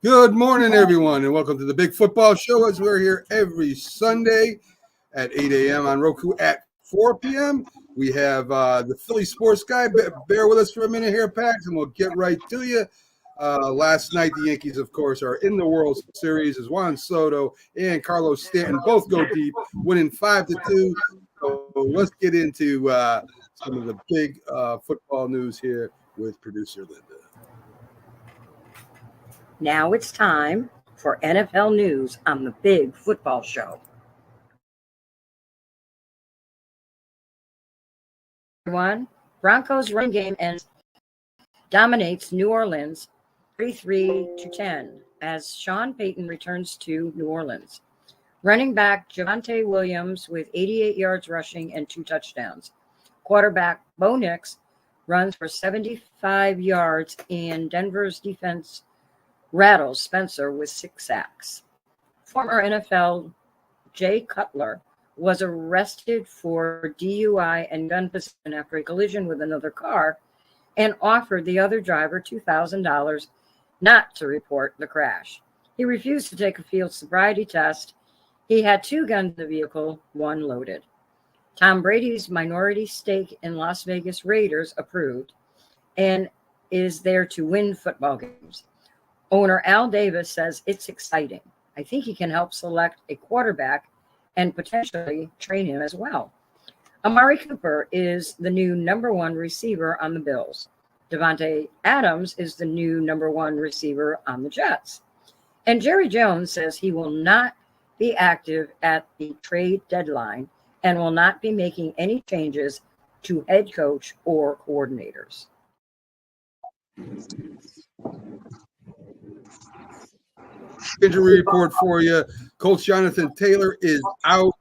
Good morning, everyone, and welcome to the Big Football Show as we're here every Sunday at 8 a.m. on Roku at 4 p.m. We have the Philly Sports Guy. Bear with us for a minute here, Pax, and we'll get right to you. Last night, the Yankees, of course, are in the World Series as Juan Soto and Carlos Stanton both go deep, winning 5-2. So let's get into some of the big football news here with producer Linda. Now it's time for NFL news on the Big Football Show. Everyone, Broncos running game dominates New Orleans 33-10 as Sean Payton returns to New Orleans. Running back Javonte Williams with 88 yards rushing and 2 touchdowns. Quarterback Bo Nix runs for 75 yards, and Denver's defense rattles Spencer with 6 sacks. Former NFL Jay Cutler was arrested for DUI and gun possession after a collision with another car and offered the other driver $2,000 not to report the crash. He refused to take a field sobriety test. He had 2 guns in the vehicle, 1 loaded. Tom Brady's minority stake in Las Vegas Raiders approved and is there to win football games. Owner Al Davis says it's exciting. I think he can help select a quarterback and potentially train him as well. Amari Cooper is the new number 1 receiver on the Bills. Devontae Adams is the new number 1 receiver on the Jets. And Jerry Jones says he will not be active at the trade deadline and will not be making any changes to head coach or coordinators. Injury report for you. Coach Jonathan Taylor is out.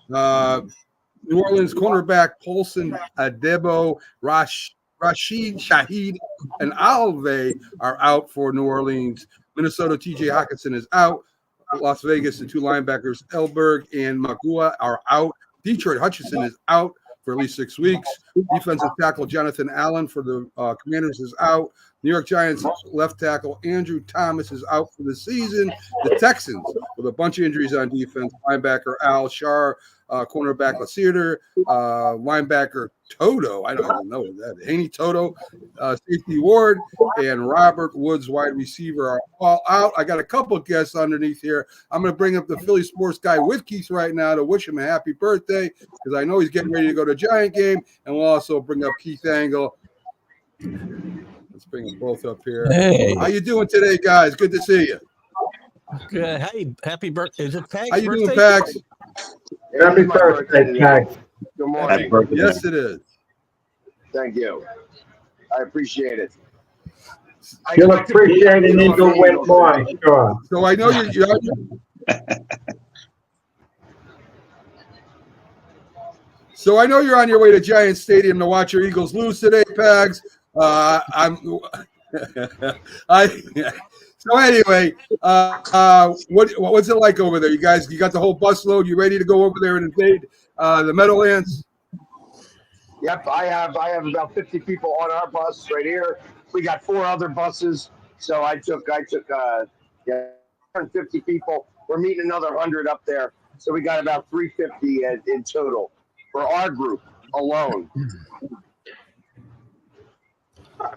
New Orleans cornerback Paulson Adebo, Rashid Shaheed, and Alve are out for New Orleans. Minnesota TJ Hockenson is out. Las Vegas, the 2 linebackers Elberg and Magua are out. Detroit Hutchinson is out for at least 6 weeks. Defensive tackle Jonathan Allen for the Commanders is out. New York Giants left tackle Andrew Thomas is out for the season. The Texans, with a bunch of injuries on defense, linebacker Al Shar, cornerback Lacier, linebacker Toto, I don't even know that, Haney Toto, safety Ward, and Robert Woods, wide receiver, are all out. I got a couple guests underneath here. I'm going to bring up the Philly Sports Guy with Keith right now to wish him a happy birthday because I know he's getting ready to go to a Giant game, and we'll also bring up Keith Angle. Let's bring them both up here. Hey. How you doing today, guys? Good to see you. Good. Hey, happy birthday. Is it Pax? How you doing, Pax? Happy birthday, Pax. Good morning. Yes, it is. Thank you. I appreciate it. You'll appreciate an Eagle win more, sure. So I know you're So I know you're on your way to Giant Stadium to watch your Eagles lose today, Pags. So anyway, what's it like over there? You guys, you got the whole bus load. You ready to go over there and invade the Meadowlands? Yep, I have about 50 people on our bus right here. We got 4 other buses, so I took 150 people. We're meeting another 100 up there, so we got about 350 in total for our group alone.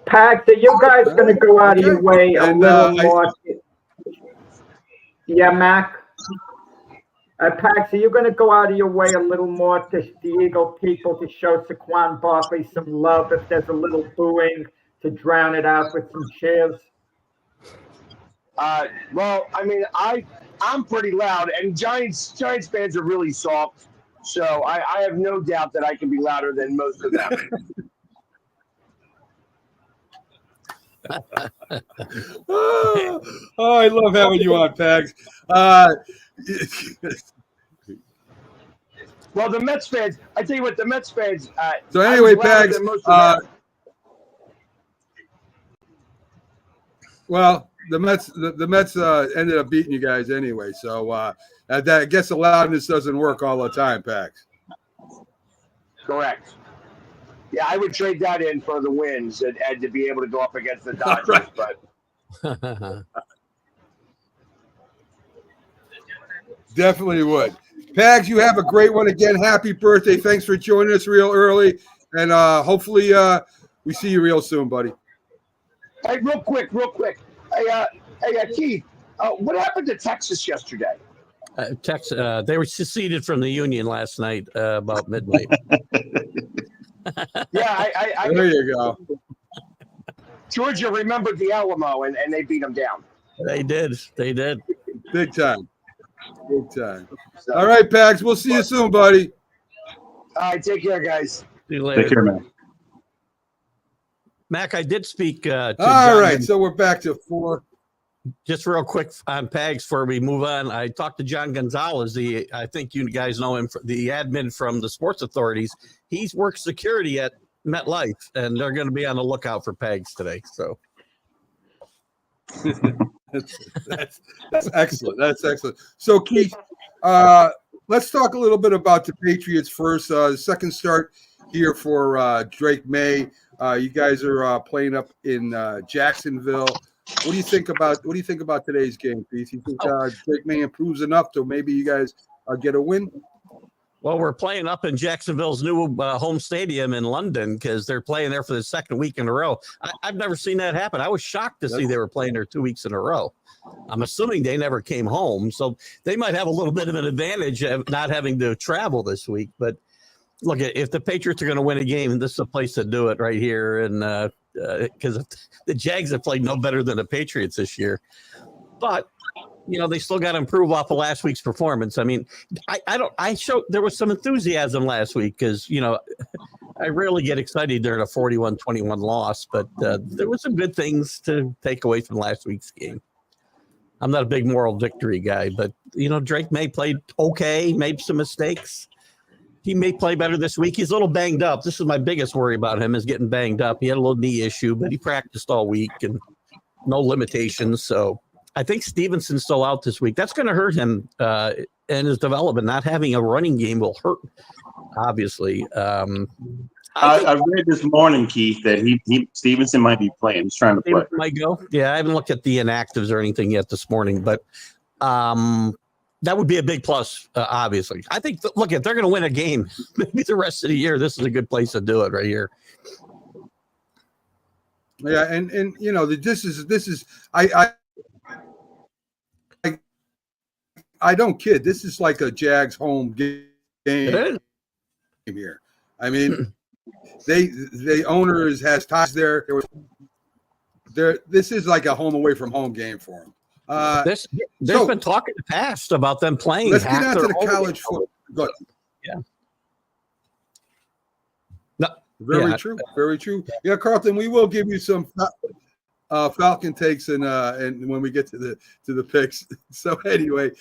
Pax, are you guys going to go out of your way a little more? Yeah, Mac? Pax, are you going to go out of your way a little more to the Eagle people to show Saquon Barkley some love if there's a little booing to drown it out with some cheers? Well, I mean, I'm pretty loud, and Giants fans are really soft, so I have no doubt that I can be louder than most of them. Oh, I love having you on, Pags. Well, the Mets fans, I tell you what, the Mets fans. So anyway, Pags. Well, the Mets ended up beating you guys anyway. So I guess the loudness doesn't work all the time, Pags. Correct. Yeah, I would trade that in for the wins and to be able to go up against the Dodgers. But Definitely would. Pags, you have a great one again. Happy birthday. Thanks for joining us real early. And hopefully we see you real soon, buddy. Hey, real quick. Hey, Keith, what happened to Texas yesterday? Texas, they were seceded from the Union last night about midnight. Yeah, There you go. Georgia remembered the Alamo, and they beat them down. They did. Big time. Big time. So, All right, Pags. We'll see you soon, buddy. all right, take care, guys. See you later. Take care, man. Mac, I did speak to All John right. So we're back to 4. Just real quick on Pags before we move on. I talked to John Gonzalez, I think you guys know him, the admin from the sports authorities. He's worked security at MetLife, and they're going to be on the lookout for Pags today. So that's excellent. That's excellent. So, Keith, let's talk a little bit about the Patriots first. The second start here for Drake May. You guys are playing up in Jacksonville. What do you think about today's game, Keith? You think Drake May improves enough to maybe you guys get a win? well, we're playing up in Jacksonville's new home stadium in London because they're playing there for the second week in a row. I've never seen that happen. I was shocked to see they were playing there 2 weeks in a row. I'm assuming they never came home, so they might have a little bit of an advantage of not having to travel this week. But look, if the Patriots are going to win a game, this is a place to do it right here. And because the Jags have played no better than the Patriots this year, but they still got to improve off of last week's performance. I mean, there was some enthusiasm last week because I rarely get excited during a 41-21 loss, but there were some good things to take away from last week's game. I'm not a big moral victory guy, but Drake May played okay, made some mistakes. He may play better this week. He's a little banged up. This is my biggest worry about him, is getting banged up. He had a little knee issue, but he practiced all week and no limitations. So I think Stevenson's still out this week. That's going to hurt him in his development. Not having a running game will hurt, obviously. I read this morning, Keith, that Stevenson might be playing. He's trying to play. Might go. Yeah, I haven't looked at the inactives or anything yet this morning, but that would be a big plus, obviously. I think, look, if they're going to win a game, maybe the rest of the year, this is a good place to do it right here. Yeah, and this is I don't kid. This is like a Jags home game here. I mean, the owner has ties there. This is like a home away from home game for him. There's been talk in the past about them playing. Let's get out to the college football. Yeah. Very true. Very true. Yeah, Carlton, we will give you some Falcon takes and when we get to the picks. So anyway,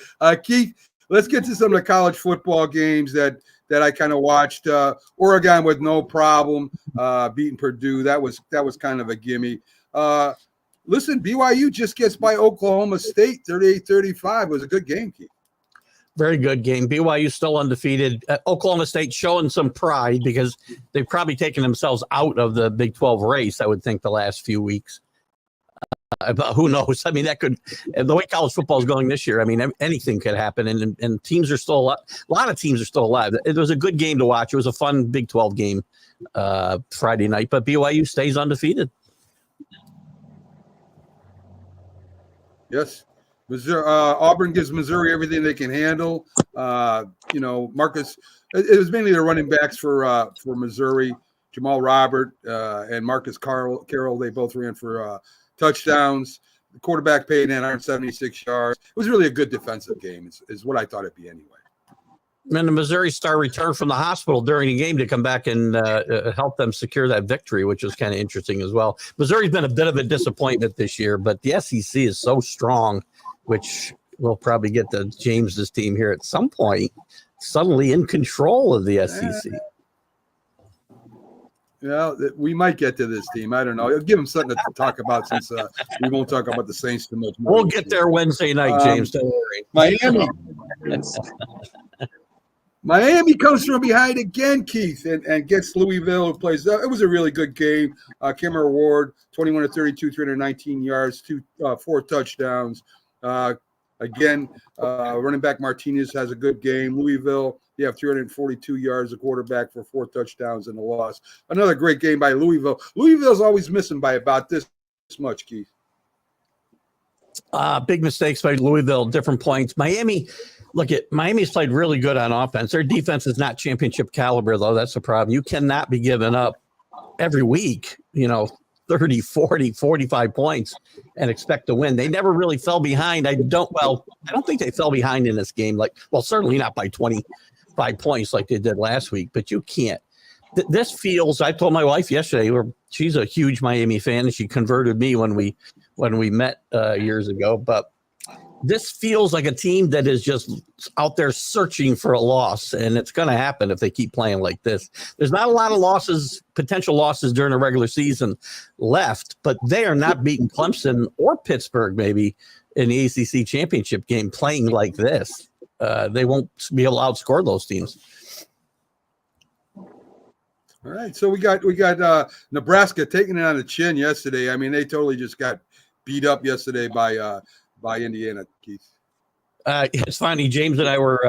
Keith, let's get to some of the college football games that I kind of watched. Oregon with no problem beating Purdue. That was kind of a gimme. Listen, BYU just gets by Oklahoma State 38-35. It was a good game, Keith. Very good game. BYU still undefeated. Oklahoma State showing some pride because they've probably taken themselves out of the Big 12 race, I would think, the last few weeks. But who knows? I mean, that could – the way college football is going this year, I mean, anything could happen. And teams are still – a lot of teams are still alive. It was a good game to watch. It was a fun Big 12 game Friday night. But BYU stays undefeated. Yes. Missouri, Auburn gives Missouri everything they can handle. Marcus. It was mainly the running backs for Missouri. Jamal Robert and Marcus Carroll. They both ran for touchdowns. The quarterback paid in 176 yards. It was really a good defensive game. Is what I thought it'd be anyway. And the Missouri Star returned from the hospital during the game to come back and help them secure that victory, which was kind of interesting as well. Missouri's been a bit of a disappointment this year, but the SEC is so strong, which we'll probably get to James's team here at some point, suddenly in control of the SEC. Yeah, we might get to this team. I don't know. I'll give them something to talk about since we won't talk about the Saints too much more. We'll get there Wednesday night, James. Don't worry. Miami comes from behind again, Keith, and gets Louisville, who plays. It was a really good game. Cameron Ward, 21-32, 319 yards, 4 touchdowns. again. Running back Martinez has a good game. Louisville, you have 342 yards, a quarterback for 4 touchdowns and a loss. Another great game by Louisville. Louisville's always missing by about this much, Keith. Big mistakes by Louisville, different points. Miami's played really good on offense. Their defense is not championship caliber, though. That's the problem. You cannot be giving up every week, 30, 40, 45 points and expect to win. They never really fell behind. I don't think they fell behind in this game. Certainly not by 25 points like they did last week, but you can't. This feels, I told my wife yesterday, she's a huge Miami fan, and she converted me when we met years ago, but this feels like a team that is just out there searching for a loss, and it's going to happen if they keep playing like this. There's not a lot of potential losses during the regular season left, but they are not beating Clemson or Pittsburgh maybe in the ACC championship game playing like this. They won't be able to outscore those teams. All right, so we got Nebraska taking it on the chin yesterday. I mean, they totally just got beat up yesterday by Indiana, Keith. It's funny. James and I were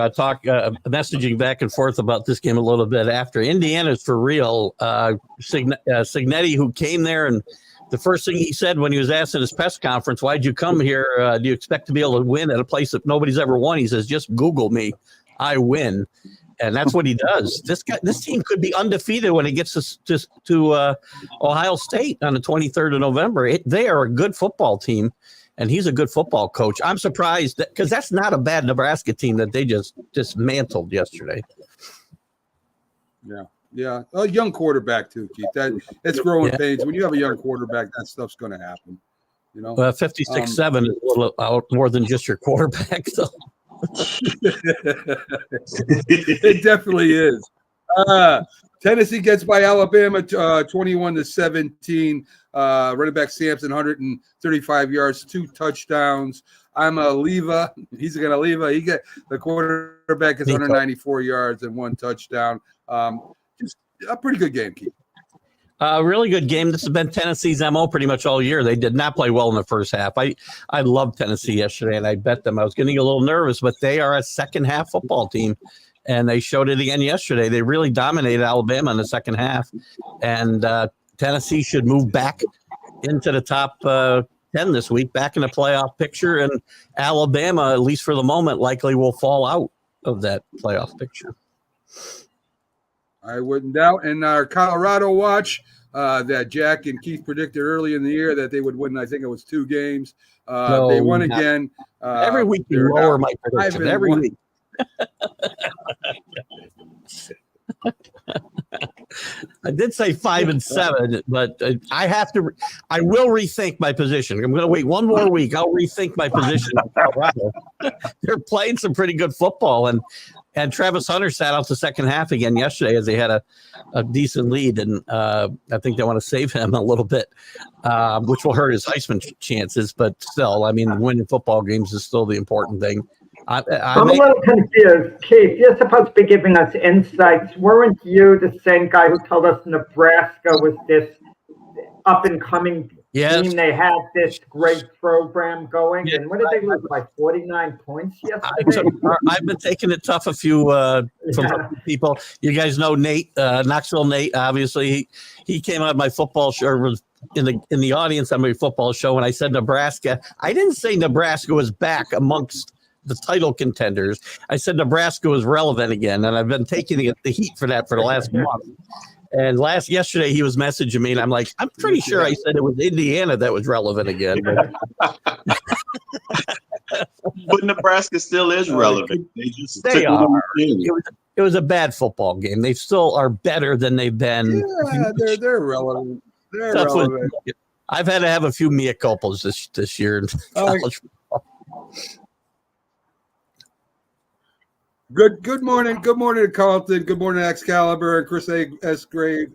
messaging back and forth about this game a little bit after. Indiana's for real. Signetti, who came there, and the first thing he said when he was asked in his press conference, "Why'd you come here? Do you expect to be able to win at a place that nobody's ever won?" He says, "Just Google me. I win." And that's what he does. This team could be undefeated when it gets to Ohio State on the 23rd of November. They are a good football team, and he's a good football coach. I'm surprised because that's not a bad Nebraska team that they just dismantled yesterday. Yeah. A young quarterback too, Keith. It's growing pains. When you have a young quarterback, that stuff's going to happen. 56-7 is a little out more than just your quarterback, so. It definitely is. Tennessee gets by Alabama 21-17. Running back Sampson, 135 yards, 2 touchdowns. Leva. He's going to leave. The quarterback is 194 yards and 1 touchdown. Just a pretty good game, Keith. Really good game. This has been Tennessee's MO pretty much all year. They did not play well in the first half. I loved Tennessee yesterday, and I bet them. I was getting a little nervous, but they are a second-half football team, and they showed it again yesterday. They really dominated Alabama in the second half, and Tennessee should move back into the top 10 this week, back in the playoff picture, and Alabama, at least for the moment, likely will fall out of that playoff picture. I wouldn't doubt. And our Colorado watch that Jack and Keith predicted early in the year that they would win, I think it was 2 games. They won again. Every week you lower my prediction. Every week. I did say 5-7, but I will rethink my position. I'm going to wait one more week. I'll rethink my position. They're playing some pretty good football, and Travis Hunter sat out the second half again yesterday as they had a decent lead, and I think they want to save him a little bit, which will hurt his Heisman chances. But still, I mean, winning football games is still the important thing. I'm a little confused. Keith, you're supposed to be giving us insights. Weren't you the same guy who told us Nebraska was this up-and-coming team? They had this great program going. Yeah. And what did they lose by 49 points yesterday? I've been taking it tough a few from people. You guys know Nate, Knoxville Nate, obviously. He came on my football show, was in the audience on my football show, and I said Nebraska. I didn't say Nebraska was back amongst the title contenders. I said Nebraska was relevant again, and I've been taking the heat for that for the last month. And yesterday he was messaging me, and I'm like, I'm pretty sure I said it was Indiana that was relevant again. But Nebraska still is relevant. They are. It was a bad football game. They still are better than they've been. Yeah, they're relevant. They're relevant. I've had to have a few mea culpas this year in college football. Good morning to Carlton. Good morning, Excalibur and Chris F. Grave.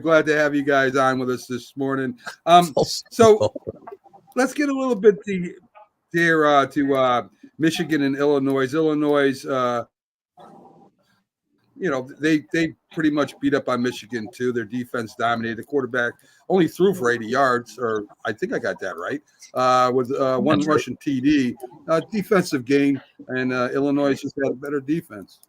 Glad to have you guys on with us this morning. So let's get a little bit to Michigan and Illinois. Illinois they pretty much beat up on Michigan too. Their defense dominated. The quarterback only threw for 80 yards, or I think I got that right, with one Russian TD. Defensive game, and Illinois just had a better defense.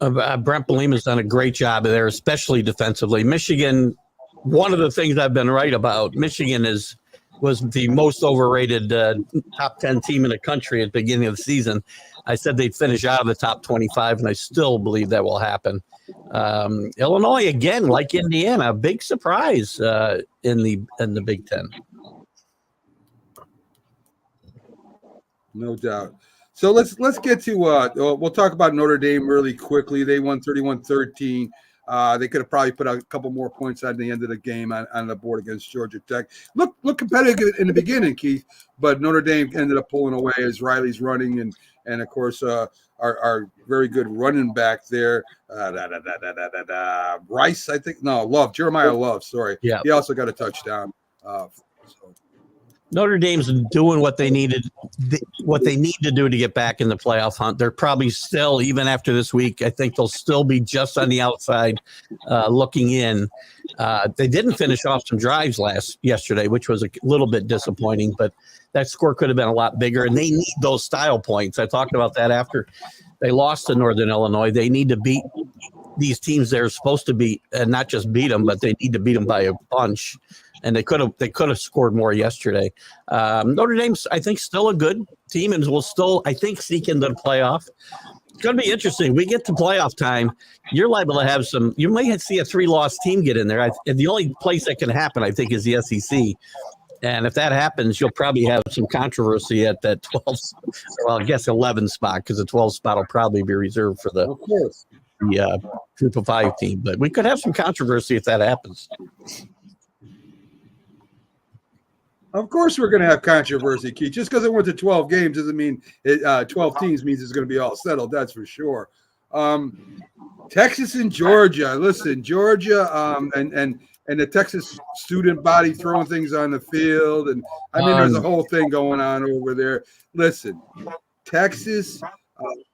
Brent Bielema's done a great job there, especially defensively. Michigan, one of the things I've been right about, Michigan was the most overrated top 10 team in the country at the beginning of the season. I said they'd finish out of the top 25, and I still believe that will happen. Illinois, again, like Indiana, a big surprise in the Big Ten. No doubt. So let's get to we'll talk about Notre Dame really quickly. They won 31-13. They could have probably put a couple more points at the end of the game on the board against Georgia Tech. Look competitive in the beginning, Keith, but Notre Dame ended up pulling away as Riley's running and of course our very good running back there, Rice, I think. No, Jeremiah Love. Sorry, yeah, he also got a touchdown. Notre Dame's doing what they need to do to get back in the playoff hunt. They're probably still, even after this week, I think they'll still be just on the outside looking in. They didn't finish off some drives yesterday, which was a little bit disappointing, but that score could have been a lot bigger, and they need those style points. I talked about that after they lost to Northern Illinois. They need to beat these teams they're supposed to beat, and not just beat them, but they need to beat them by a bunch. And they could have scored more yesterday. Notre Dame's, I think, still a good team and will still, I think, sneak into the playoff. It's going to be interesting. We get to playoff time, you're liable to have you may see a 3-loss team get in there. The only place that can happen, I think, is the SEC. And if that happens, you'll probably have some controversy at that 12, well, I guess 11 spot, because the 12 spot will probably be reserved for the Group of 5 team. But we could have some controversy if that happens. Of course, we're going to have controversy, Keith. Just because it went to 12 games doesn't mean 12 teams means it's going to be all settled. That's for sure. Texas and Georgia. Listen, Georgia and the Texas student body throwing things on the field, and I mean, there's a whole thing going on over there. Listen, Texas.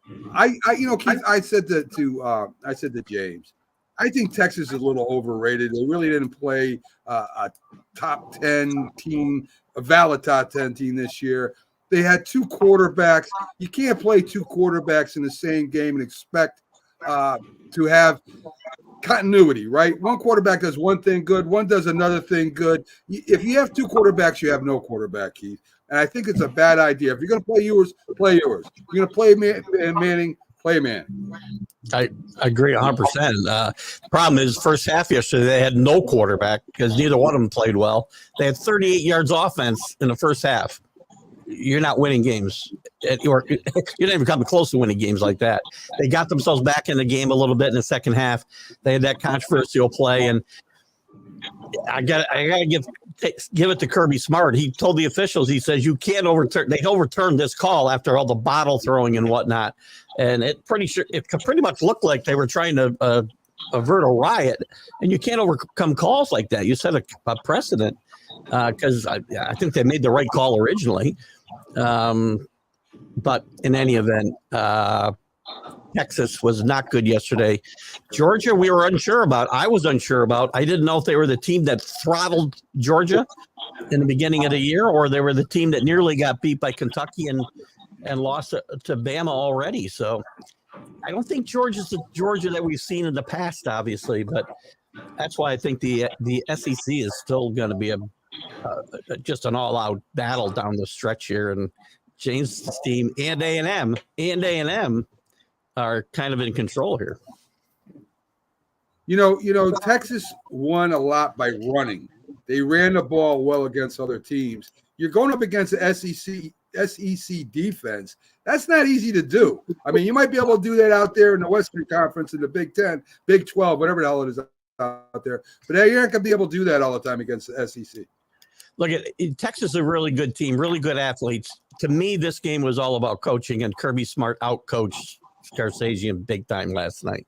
Keith, I said to James, I think Texas is a little overrated. They really didn't play a top 10 team, a valid top 10 team this year. They had 2 quarterbacks. You can't play 2 quarterbacks in the same game and expect to have continuity, right? One quarterback does one thing good, one does another thing good. If you have 2 quarterbacks, you have no quarterback, Keith. And I think it's a bad idea. If you're going to play yours, play yours. If you're going to play Manning, play man. I agree 100%. The problem is, first half yesterday, they had no quarterback because neither one of them played well. They had 38 yards offense in the first half. You're not winning games. You're not even coming close to winning games like that. They got themselves back in the game a little bit in the second half. They had that controversial play, and I got to give it to Kirby Smart. He told the officials, he says, you can't overturn. They overturned this call after all the bottle throwing and whatnot. And it pretty much looked like they were trying to avert a riot. And you can't overcome calls like that. You set a precedent because I think they made the right call originally. But in any event, Texas was not good yesterday. Georgia, we were unsure about. I was unsure about. I didn't know if they were the team that throttled Georgia in the beginning of the year, or they were the team that nearly got beat by Kentucky and lost to Bama already. So I don't think Georgia's the Georgia that we've seen in the past, obviously, but that's why I think the SEC is still going to be just an all-out battle down the stretch here. And James' team and A&M are kind of in control here. Texas won a lot by running. They ran the ball well against other teams. You're going up against the SEC defense. That's not easy to do. I mean, you might be able to do that out there in the Western Conference, in the Big 10, Big 12, whatever the hell it is out there. But you're not going to be able to do that all the time against the SEC. Look, Texas is a really good team, really good athletes. To me, this game was all about coaching, and Kirby Smart outcoached Scarsazian big time last night.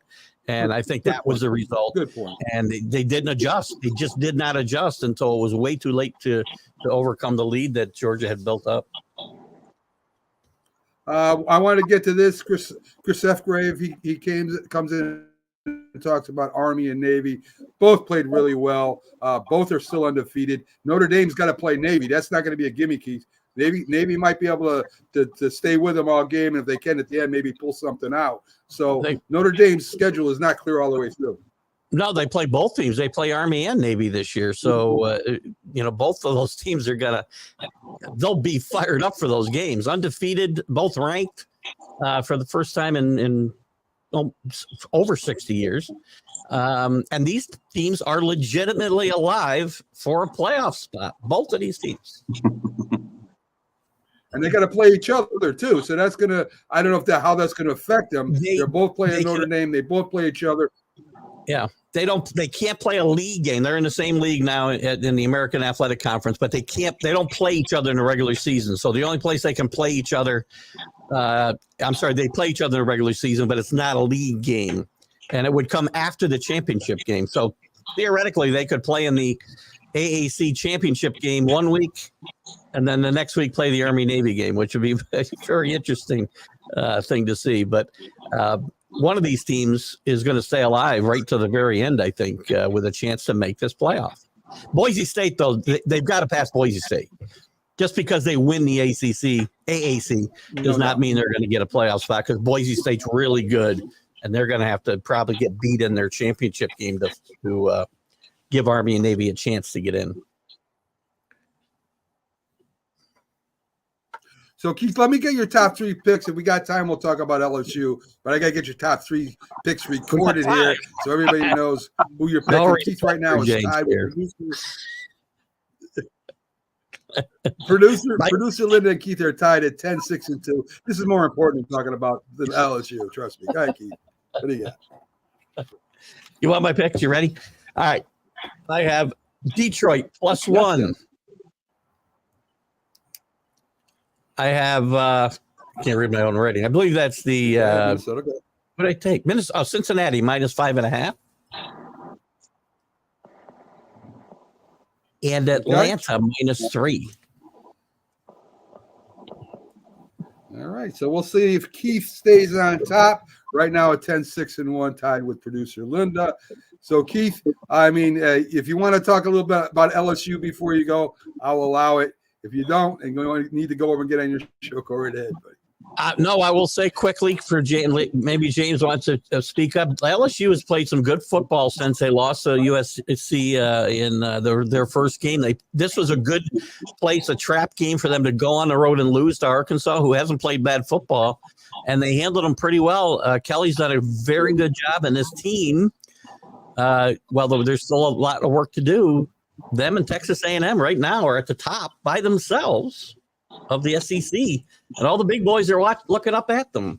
And I think that was the result. Good point. And they didn't adjust. They just did not adjust until it was way too late to overcome the lead that Georgia had built up. I want to get to this. Chris Fgrave, he comes in talks about Army and Navy. Both played really well. Both are still undefeated. Notre Dame's got to play Navy. That's not going to be a gimme, Keith. Navy might be able to stay with them all game, and if they can at the end, maybe pull something out. So Notre Dame's schedule is not clear all the way through. No, they play both teams. They play Army and Navy this year. So, both of those teams are they'll be fired up for those games. Undefeated, both ranked for the first time in over 60 years. And these teams are legitimately alive for a playoff spot, both of these teams. And they got to play each other too. So that's I don't know how that's going to affect them. They're both playing Notre Dame. They both play each other. Yeah. They can't play a league game. They're in the same league now in the American Athletic Conference, but they don't play each other in the regular season. So the only place they can play each other, they play each other in the regular season, but it's not a league game. And it would come after the championship game. So theoretically they could play in the AAC championship game one week and then the next week play the Army Navy game, which would be a very interesting thing to see. But one of these teams is going to stay alive right to the very end, I think, with a chance to make this playoff. Boise State, though, they've got to pass Boise State. Just because they win the AAC does not mean they're going to get a playoff spot, because Boise State's really good, and they're going to have to probably get beat in their championship game to give Army and Navy a chance to get in. So, Keith, let me get your top 3 picks. If we got time, we'll talk about LSU. But I got to get your top 3 picks recorded here so everybody knows who you're picking. No, Keith right now is tied with producer Linda and Keith are tied at 10, 6, and 2. This is more important than talking about than LSU. Trust me. Go ahead, Keith. What do you got? You want my picks? You ready? All right. I have Detroit +1. I have can't read my own writing. I believe that's the what did I take? Cincinnati -5.5. And Atlanta -3. All right. So we'll see if Keith stays on top. Right now at 10, 6, and 1, tied with producer Linda. So, Keith, I mean, if you want to talk a little bit about LSU before you go, I'll allow it. If you don't, and you need to go over and get on your show, go right ahead, buddy. No, I will say quickly for James, maybe James wants to speak up. LSU has played some good football since they lost to USC in their first game. This was a good place, a trap game for them to go on the road and lose to Arkansas, who hasn't played bad football, and they handled them pretty well. Kelly's done a very good job, and this team, well, there's still a lot of work to do. Them and Texas A&M right now are at the top by themselves of the SEC, and all the big boys are looking up at them.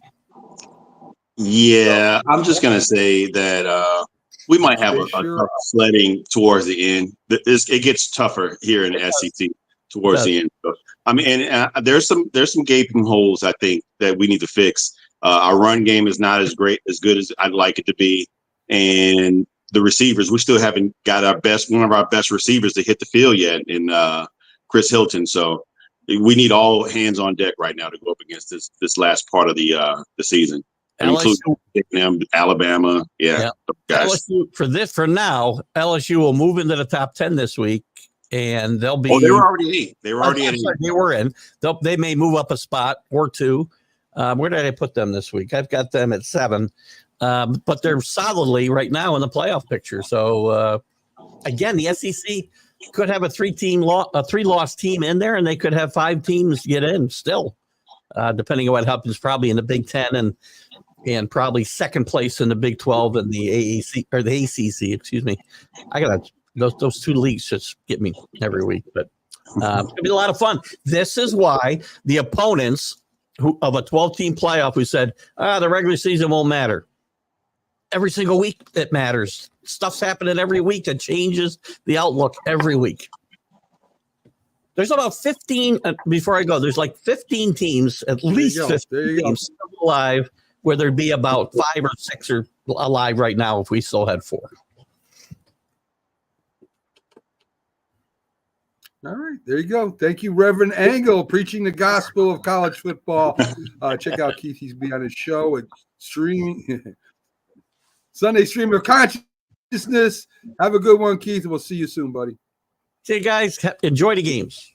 Yeah, I'm just going to say that we might have a tough sledding towards the end. It gets tougher here in the SEC towards the end. So, I mean, and there's some gaping holes, I think, that we need to fix. Our run game is not as good as I'd like it to be, and the receivers, we still haven't got one of our best receivers to hit the field yet in Chris Hilton. So we need all hands on deck right now to go up against this last part of the season, including Alabama. Yeah. LSU, for now, LSU will move into the top 10 this week, and they'll be. Oh, they were already 8. They were already in. They were in. They may move up a spot or 2. Where did I put them this week? I've got them at 7. But they're solidly right now in the playoff picture. So again, the SEC could have a 3-loss team in there, and they could have 5 teams get in still, depending on what happens. Probably in the Big Ten and probably second place in the Big 12 and the AAC or the ACC. Excuse me. I got those 2 leagues just get me every week, but it's gonna be a lot of fun. This is why the opponents of a 12-team playoff who said the regular season won't matter. Every single week it matters. Stuff's happening every week that changes the outlook every week. There's about 15, before I go, there's like 15 teams, at least 15 teams still alive, where there'd be about 5 or 6 are alive right now if we still had 4. All right, there you go. Thank you, Reverend Angle, preaching the gospel of college football. Check out Keith. He's be on his show and streaming. Sunday stream of consciousness. Have a good one, Keith. We'll see you soon, buddy. See you guys. Enjoy the games.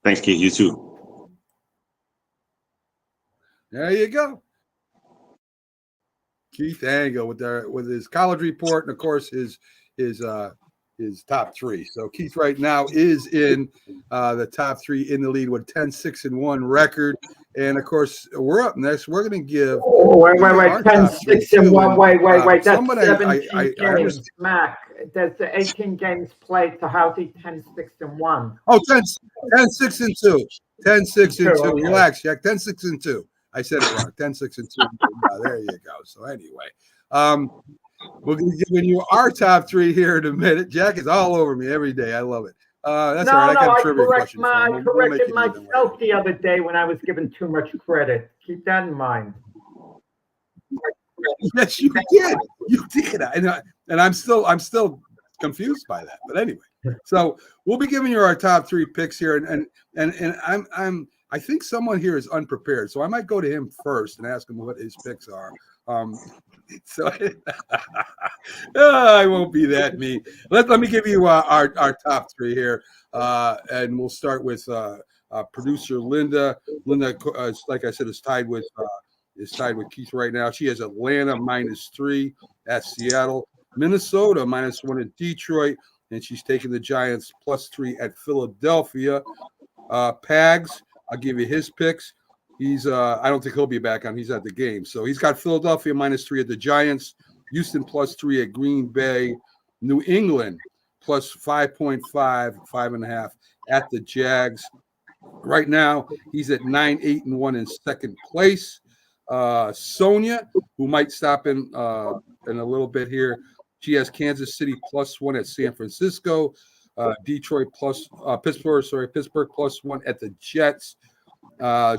Thanks, Keith. You too. There you go. Keith Angle with his college report and of course his top three. So Keith right now is in the top three in the lead with 10-6-1 record. And of course, we're up next. We're going to give. Oh, wait. 10-6-1. Wait. That's somebody 17 games, Mac. There's 18 games played. So how's he 10-6-1? Oh, 10-6-2. 10-6-2. Okay. Relax, Jack. 10-6-2. I said it wrong. 10-6-2. There you go. So anyway, we're going to give you our top three here in a minute. Jack is all over me every day. I love it. That's all right. I got a trivia question. I corrected myself the other day when I was given too much credit. Keep that in mind. Yes, you did. You did. And I'm still confused by that. But anyway, so we'll be giving you our top three picks here, and I think someone here is unprepared, so I might go to him first and ask him what his picks are. So I won't be that mean. Let me give you our top three here, and we'll start with producer Linda. Linda, like I said, is tied with Keith right now. She has Atlanta -3 at Seattle, Minnesota -1 at Detroit, and she's taking the Giants +3 at Philadelphia. Pags, I'll give you his picks. He's I don't think he'll be back on. He's at the game. So he's got Philadelphia -3 at the Giants, Houston +3 at Green Bay, New England +5.5, 5.5 at the Jags. Right now, he's at 9-8-1 in second place. Sonia, who might stop in a little bit here, she has Kansas City +1 at San Francisco, Pittsburgh +1 at the Jets.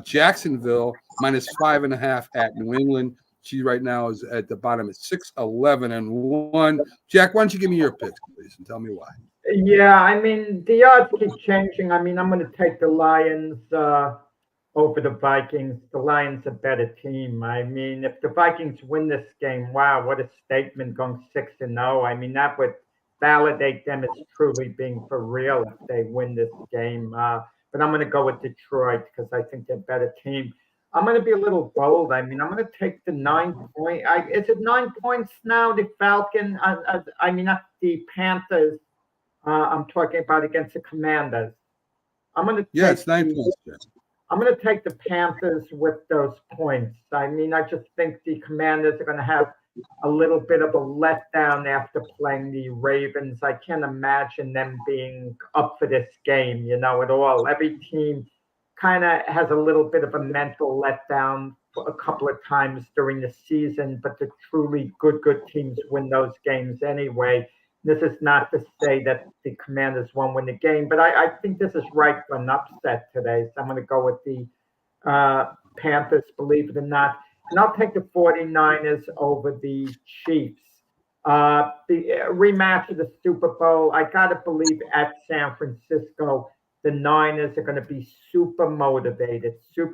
Jacksonville -5.5 at New England. She right now is at the bottom at 6-11-1. Jack, why don't you give me your picks, please, and tell me why? Yeah, I mean, the odds keep changing. I mean, I'm going to take the Lions over the Vikings. The Lions are a better team. I mean, if the Vikings win this game, wow, what a statement, going 6-0. I mean, that would validate them as truly being for real if they win this game. But I'm going to go with Detroit because I think they're a better team. I'm going to be a little bold. I mean, I'm going to take the 9 point. Is it 9 points now? The Falcon. I mean, not the Panthers. I'm talking about against the Commanders. I'm going to. Yeah, it's 9 points. I'm going to take the Panthers with those points. I mean, I just think the Commanders are going to have a little bit of a letdown after playing the Ravens. I can't imagine them being up for this game, at all. Every team kind of has a little bit of a mental letdown a couple of times during the season, but the truly good teams win those games anyway. This is not to say that the Commanders won't win the game, but I think this is right for an upset today. So I'm going to go with the Panthers, believe it or not. And I'll take the 49ers over the Chiefs. The rematch of the Super Bowl, I got to believe at San Francisco, the Niners are going to be super motivated. They're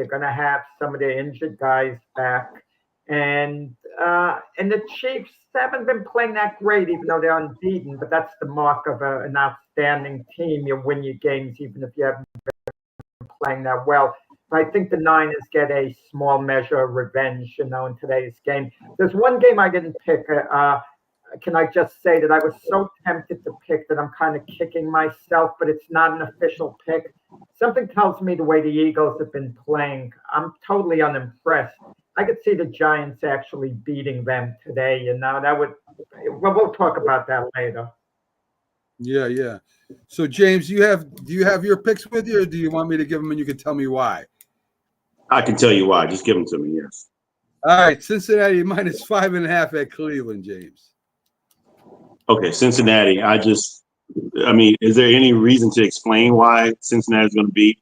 going to have some of their injured guys back. And the Chiefs haven't been playing that great, even though they're unbeaten. But that's the mark of an outstanding team. You win your games even if you haven't been playing that well. I think the Niners get a small measure of revenge, in today's game. There's one game I didn't pick. Can I just say that I was so tempted to pick that I'm kind of kicking myself, but it's not an official pick. Something tells me the way the Eagles have been playing, I'm totally unimpressed. I could see the Giants actually beating them today. We'll talk about that later. Yeah. So James, do you have your picks with you, or do you want me to give them and you can tell me why? I can tell you why. Just give them to me. Yes. All right, Cincinnati -5.5 at Cleveland, James. Okay, Cincinnati. Is there any reason to explain why Cincinnati's going to beat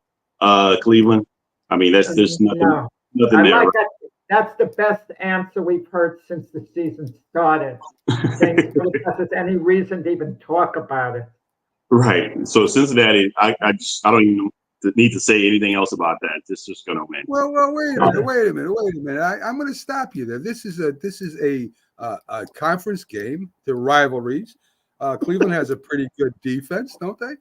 Cleveland? I mean, there's nothing there. Like that. That's the best answer we've heard since the season started. Because there's any reason to even talk about it. Right. So Cincinnati, I don't even need to say anything else about that. It's just going to win. Well, wait a minute. I'm going to stop you there. This is a conference game. They're rivalries. Cleveland has a pretty good defense, don't they?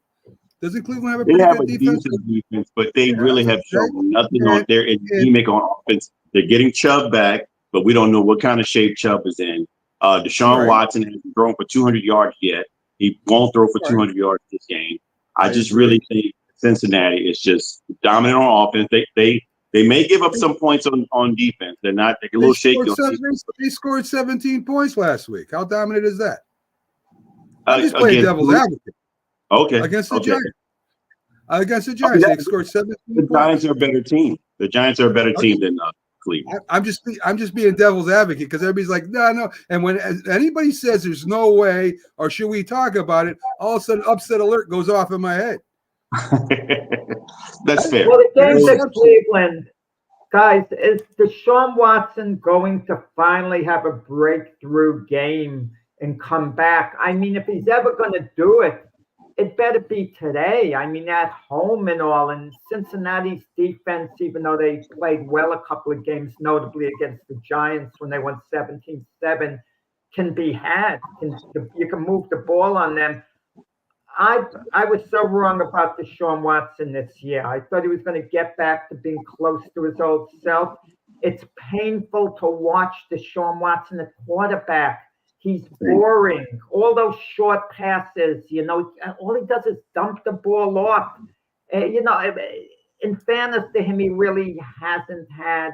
Doesn't Cleveland have a pretty good defense? Decent defense, but they really have shown nothing on their anemic on offense. They're getting Chubb back, but we don't know what kind of shape Chubb is in. Deshaun Watson hasn't thrown for 200 yards yet. He won't throw for 200 yards this game. I just really think Cincinnati is just dominant on offense. They may give up some points on defense. They're a little shaky. They scored 17 points last week. How dominant is that? I'm just playing devil's advocate. Okay. Against the Giants. Against the Giants, they scored 17 points. The Giants are a better team. The Giants are a better team than Cleveland. I'm just being devil's advocate because everybody's like, no. And when anybody says there's no way or should we talk about it, all of a sudden upset alert goes off in my head. That's fair. Well, the game's at Cleveland. Guys, is Deshaun Watson going to finally have a breakthrough game and come back? I mean, if he's ever going to do it, it better be today. I mean, at home and all. And Cincinnati's defense, even though they played well a couple of games, notably against the Giants when they won 17-7, can be had. You can move the ball on them. I was so wrong about Deshaun Watson this year. I thought he was going to get back to being close to his old self. It's painful to watch Deshaun Watson at quarterback. He's boring. All those short passes, all he does is dump the ball off. In fairness to him, he really hasn't had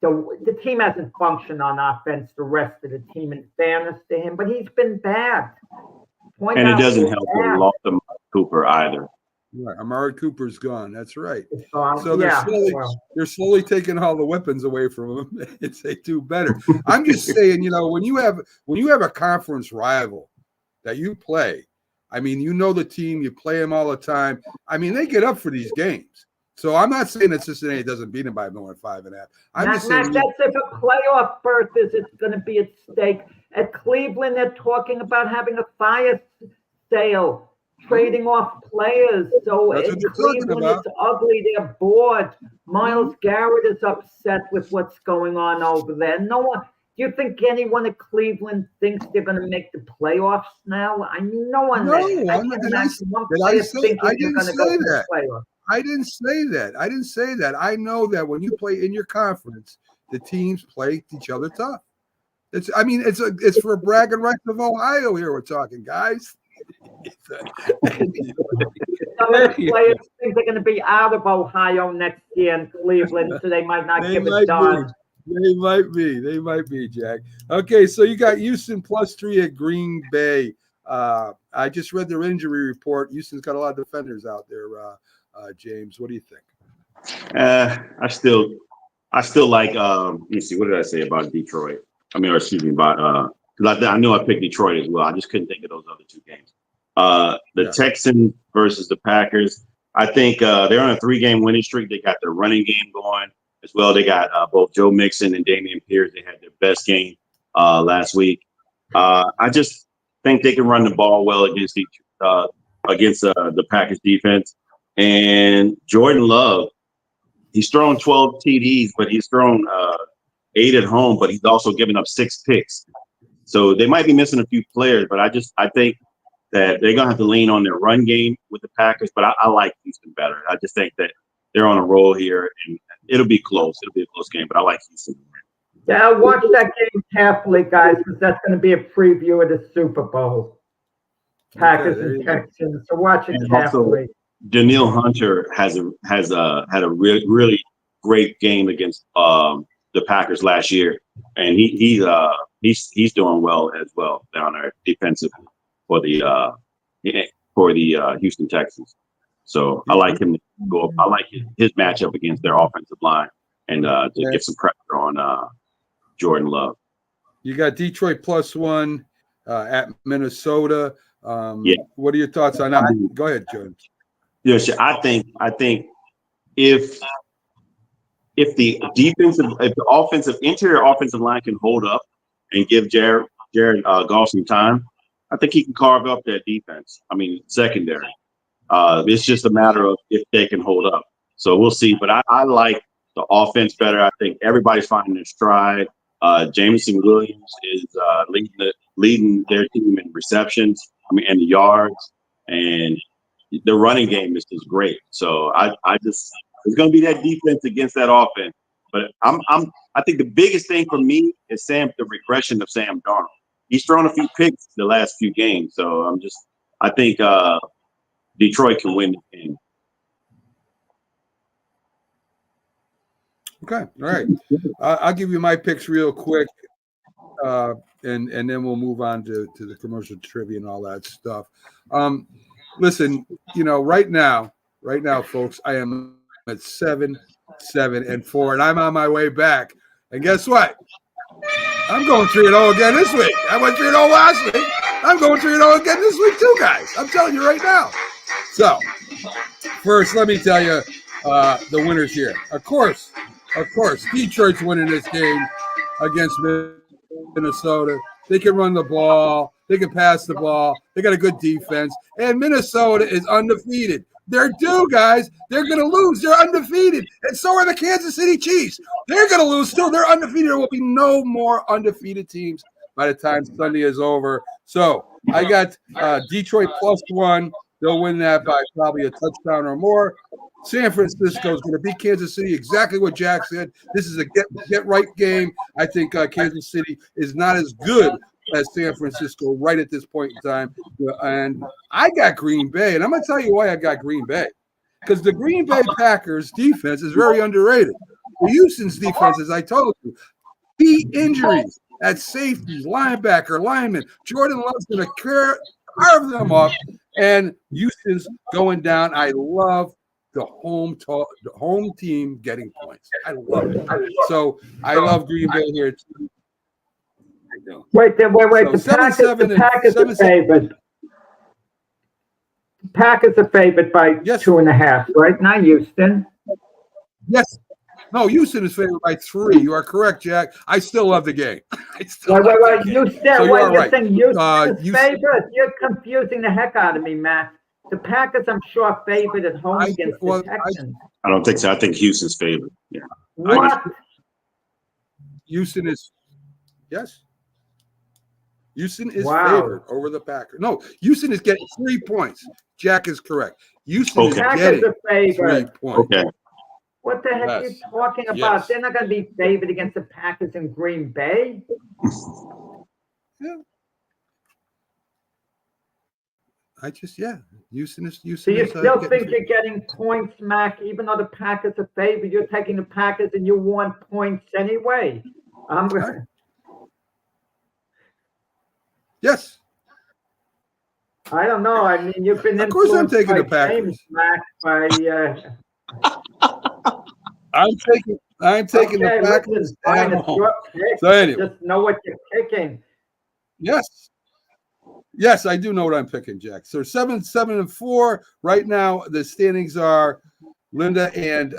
the team hasn't functioned on offense, the rest of the team, in fairness to him, but he's been bad. And it doesn't help that he lost Amari Cooper either. Right. Amari Cooper's gone. That's right. So they're slowly taking all the weapons away from him. They do better. I'm just saying, when you have a conference rival that you play, I mean, the team, you play them all the time. I mean, they get up for these games. So I'm not saying that Cincinnati doesn't beat them by more than 5.5. I'm just saying that's if a playoff berth is going to be at stake. At Cleveland, they're talking about having a fire sale, trading off players. So Cleveland is ugly. They're bored. Myles Garrett is upset with what's going on over there. No one. Do you think anyone at Cleveland thinks they're going to make the playoffs now? I mean, no one. No, I didn't say that. I didn't say that. I know that when you play in your conference, the teams play each other tough. It's for bragging rights of Ohio here. We're talking, guys. Some of the players think they're going to be out of Ohio next year in Cleveland, so they might not give it done. They might be, Jack. Okay, so you got Houston +3 at Green Bay. I just read their injury report. Houston's got a lot of defenders out there. James, what do you think? I still like. Let me see. What did I say about Detroit? Because I know I picked Detroit as well. I just couldn't think of those other two games. The Texans versus the Packers. I think they're on a 3-game winning streak. They got their running game going as well. They got both Joe Mixon and Dameon Pierce. They had their best game last week. I just think they can run the ball well against the Packers defense. And Jordan Love, he's thrown 12 TDs, but he's thrown 8 at home, but he's also given up 6 picks. So they might be missing a few players, but I think that they're going to have to lean on their run game with the Packers, but I like Houston better. I just think that they're on a roll here, and it'll be close. It'll be a close game, but I like Houston. Yeah, watch that game carefully, guys, because that's going to be a preview of the Super Bowl. Packers and Texans, so watch it carefully. Also, Danielle Hunter had a really great game against the Packers last year, and he's doing well as well down there defensively for the Houston Texans. So I like him to go up. I like his matchup against their offensive line and to get some pressure on Jordan Love. You got Detroit +1 at Minnesota. What are your thoughts on that? Go ahead, Jordan. Yes, I think if the interior offensive line can hold up and give Jared Goff some time, I think he can carve up that defense. I mean, secondary. It's just a matter of if they can hold up. So we'll see. But I like the offense better. I think everybody's finding their stride. Jameson Williams is leading their team in receptions. And the yards, and the running game is just great. So I just it's going to be that defense against that offense. But I think the biggest thing for me is the regression of Sam Darnold. He's thrown a few picks the last few games. So I think Detroit can win the game. Okay, all right. I'll give you my picks real quick, and then we'll move on to the commercial trivia and all that stuff. Listen, right now, folks, I am at 7-7-4, and I'm on my way back. And guess what? I'm going 3-0 again this week. I went 3-0 last week. I'm going 3-0 again this week too, guys. I'm telling you right now. So, first, let me tell you the winners here. Of course, Detroit's winning this game against Minnesota. They can run the ball. They can pass the ball. They got a good defense. And Minnesota is undefeated. They're due, guys. They're going to lose. They're undefeated. And so are the Kansas City Chiefs. They're going to lose still. They're undefeated. There will be no more undefeated teams by the time Sunday is over. So I got Detroit +1. They'll win that by probably a touchdown or more. San Francisco is going to beat Kansas City. Exactly what Jack said. This is a get right game. I think Kansas City is not as good as San Francisco right at this point in time. And I got Green Bay, and I'm going to tell you why I got Green Bay. Because the Green Bay Packers defense is very underrated. The Houston's defense, as I told you, key injuries at safety, linebacker, lineman. Jordan Love's going to carve them up, and Houston's going down. I love the home team getting points. I love it. So I love Green Bay here too. Wait. So The Packers are favored. The Packers are favored by 2.5, right? Not Houston. Yes. No, Houston is favored by 3. You are correct, Jack. I still love the game. Wait. You said, so you're saying Houston is favored? You're confusing the heck out of me, Matt. The Packers, I'm sure, favored at home against the Texans. I don't think so. I think Houston's favored. Yeah. What? Houston is, yes. Houston is favored over the Packers. No, Houston is getting 3 points. Jack is correct. Houston is getting 3 points. Okay. What the heck are you talking about? Yes. They're not going to be favored against the Packers in Green Bay. Yeah. Houston is. So you still think you're getting points, Mac, even though the Packers are favored? You're taking the Packers and you want points anyway. Yes. I don't know. I mean, you've been Of course I'm influenced taking by the Packers. James, Mac, I'm taking the Packers listen, fine, at it's home. your pick. So anyway. Just know what you're picking. Yes, I do know what I'm picking, Jack. So 7-4 right now. The standings are Linda and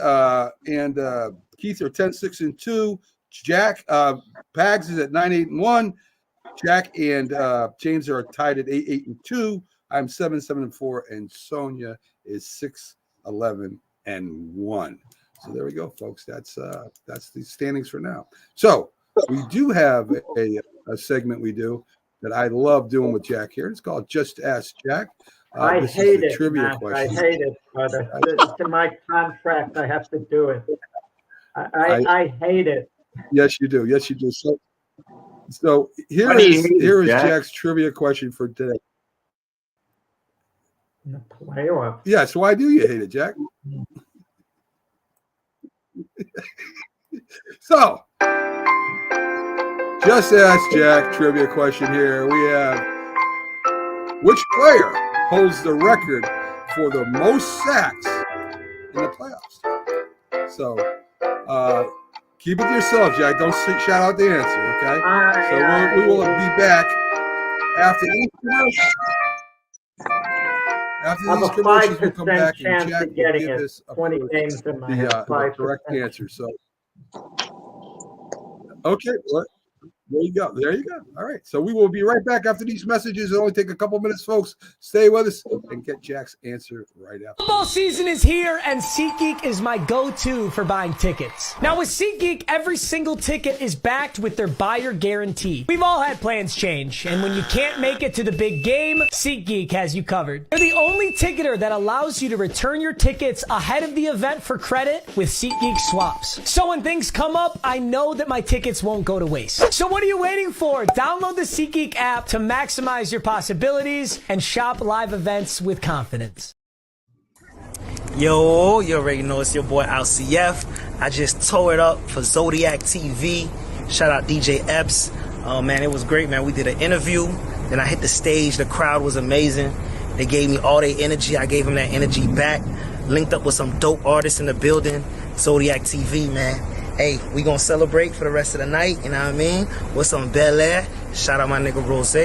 Keith are 10-6-2. Jack Pags is at 9-8-1. Jack and James are tied at 8-8-2. I'm 7-7-4, and Sonia is 6-11-1. So there we go, folks. That's the standings for now. So we do have a segment we do that I love doing with Jack here. It's called Just Ask Jack. I hate it, trivia Matt. question. I hate it, brother. It's in my contract. I have to do it. I hate it. Yes, you do. Yes, you do. So here is Jack's trivia question for today. The playoff. Yes, why do you hate it, Jack? So, Just Ask Jack trivia question here. We have, which player holds the record for the most sacks in the playoffs? So, keep it to yourself, Jack. Don't shout out the answer, okay? So we will be back after each commercial. After these commercials, we'll come back and Jack will give us 20 games in my head. the correct answer. So, okay, There you go. There you go. All right. So we will be right back after these messages. It'll only take a couple minutes, folks. Stay with us and get Jack's answer right after. Football season is here, and SeatGeek is my go-to for buying tickets. Now with SeatGeek, every single ticket is backed with their buyer guarantee. We've all had plans change, and when you can't make it to the big game, SeatGeek has you covered. They're the only ticketer that allows you to return your tickets ahead of the event for credit with SeatGeek swaps. So when things come up, I know that my tickets won't go to waste. So what are you waiting for? Download the SeatGeek app to maximize your possibilities and shop live events with confidence. Yo, you already know it's your boy LCF. I just tore it up for Zodiac TV. Shout out DJ Epps. Oh man, it was great, man. We did an interview. Then I hit the stage. The crowd was amazing. They gave me all their energy. I gave them that energy back. Linked up with some dope artists in the building. Zodiac TV, man. Hey, we gonna celebrate for the rest of the night, you know what I mean? With some Bel Air. Shout out my nigga Rose.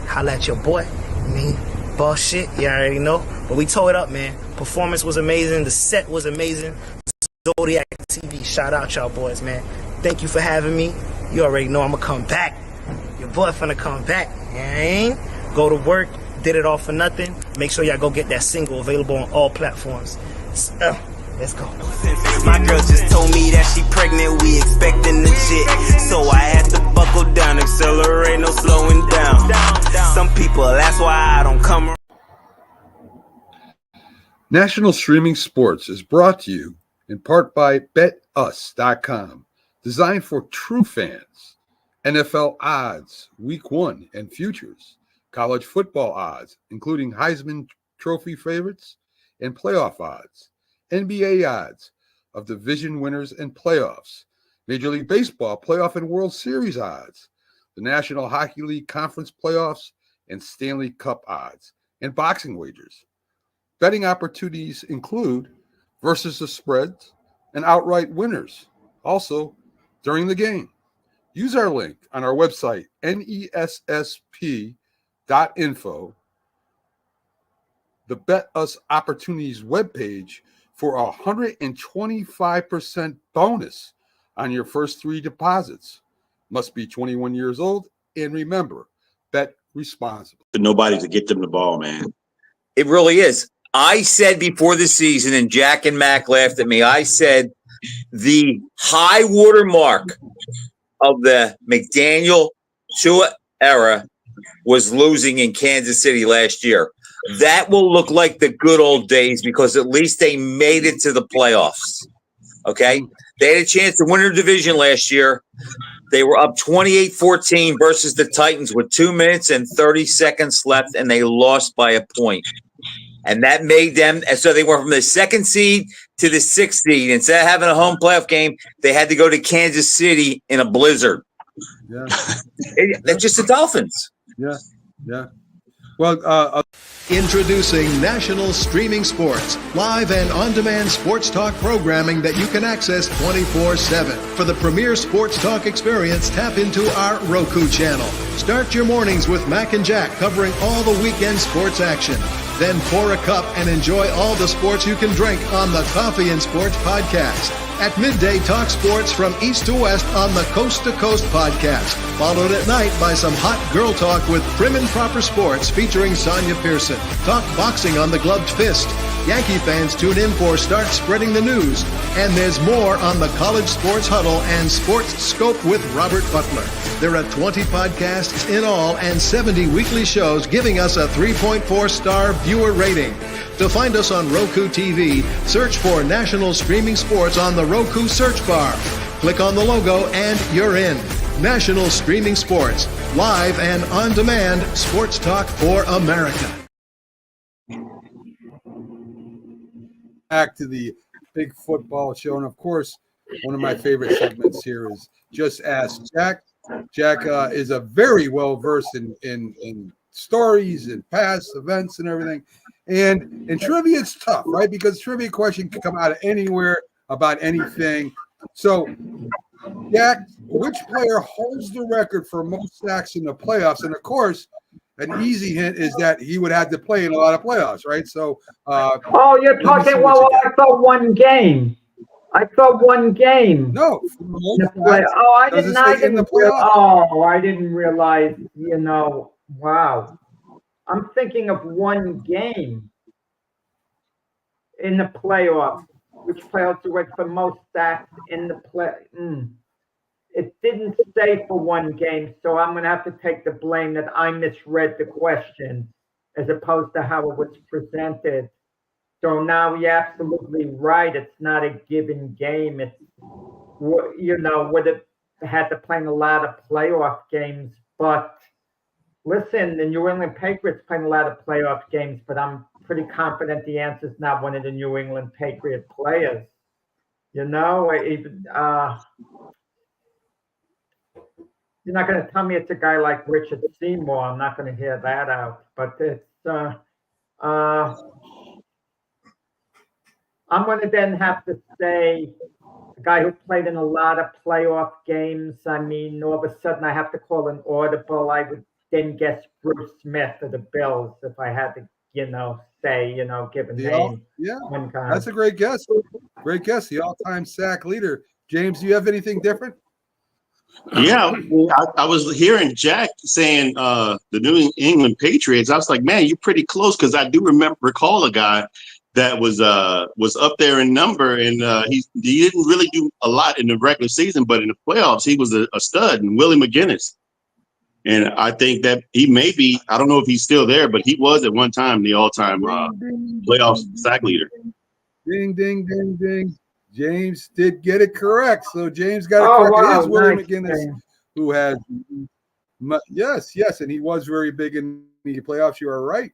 Holla at your boy. I mean, boss shit, you already know. But we tore it up, man. Performance was amazing. The set was amazing. Zodiac TV, shout out y'all boys, man. Thank you for having me. You already know I'm gonna come back. Your boy finna come back. You know what I mean? Go to work, did it all for nothing. Make sure y'all go get that single, available on all platforms. Let's go. My girl just told me that she pregnant, we expecting the shit. So I had to buckle down, accelerate, no slowing down. Some people, that's why I don't come around. National Streaming Sports is brought to you in part by BetUs.com, designed for true fans. NFL odds, Week 1 and futures, college football odds, including Heisman Trophy favorites and playoff odds, NBA odds of division winners and playoffs, Major League Baseball playoff and World Series odds, the National Hockey League Conference playoffs and Stanley Cup odds, and boxing wagers. Betting opportunities include versus the spreads and outright winners, also during the game. Use our link on our website, nessp.info, the Bet Us Opportunities webpage, for a 125% bonus on your first 3 deposits. Must be 21 years old, and remember, bet responsibly. Nobody to get them the ball, man. It really is. I said before the season, and Jack and Mac laughed at me, I said the high water mark of the McDaniel Tua era was losing in Kansas City last year. That will look like the good old days because at least they made it to the playoffs. Okay? They had a chance to win their division last year. They were up 28-14 versus the Titans with 2 minutes and 30 seconds left, and they lost by a point. And that made them – and so they went from the 2nd seed to the 6th seed. Instead of having a home playoff game, they had to go to Kansas City in a blizzard. Yeah. They're just the Dolphins. Yeah, yeah. Well, introducing National Streaming Sports, live and on-demand sports talk programming that you can access 24/7. For the premier sports talk experience, tap into our Roku channel. Start your mornings with Mac and Jack covering all the weekend sports action. Then pour a cup and enjoy all the sports you can drink on the Coffee and Sports podcast. At midday, talk sports from east to west on the Coast to Coast podcast. Followed at night by some hot girl talk with Prim and Proper Sports featuring Sonia Pearson. Talk boxing on the Gloved Fist. Yankee fans tune in for Start Spreading the News. And there's more on the College Sports Huddle and Sports Scope with Robert Butler. There are 20 podcasts in all and 70 weekly shows giving us a 3.4-star viewer rating. To find us on Roku TV, search for National Streaming Sports on the Roku search bar. Click on the logo and you're in. National Streaming Sports, live and on-demand sports talk for America. Back to the big football show. And of course, one of my favorite segments here is Just Ask Jack. Jack is a very well-versed in stories and past events and everything. And in trivia, it's tough, right? Because trivia question can come out of anywhere about anything. So, Jack, which player holds the record for most sacks in the playoffs? And of course, an easy hint is that he would have to play in a lot of playoffs, right? So, you're talking, well, I thought one game. I thought one game. No, for the most In the part, play. Oh, I doesn't didn't. I say in the didn't. Real, playoffs. oh, I didn't realize. You know. Wow. I'm thinking of one game in the playoffs, which playoffs you went for most sacks in the play. It didn't say for one game, so I'm going to have to take the blame that I misread the question as opposed to how it was presented. So now you're absolutely right. It's not a given game. It's, you know, would have had to play a lot of playoff games. But listen, the New England Patriots playing a lot of playoff games, but I'm pretty confident the answer is not one of the New England Patriot players. You know, even, you're not going to tell me it's a guy like Richard Seymour. I'm not going to hear that out. But it's, I'm going to then have to say a guy who played in a lot of playoff games. I mean, all of a sudden I have to call an audible. I would then guess Bruce Smith of the Bills if I had to, you know, say, you know, give a name. Yeah, one guy. that's a great guess. Great guess. The all-time sack leader. James, do you have anything different? Yeah, I was hearing Jack saying the New England Patriots. I was like, man, you're pretty close because I do recall a guy that was up there in number, and he didn't really do a lot in the regular season, but in the playoffs he was a stud. And Willie McGinnis, and I think that he may be. I don't know if he's still there, but he was at one time the all-time playoff sack leader. Ding, ding, ding, ding. James did get it correct. So James got it correct. Wow, it is Willie McGinnis who has, yes, and he was very big in the playoffs. You are right.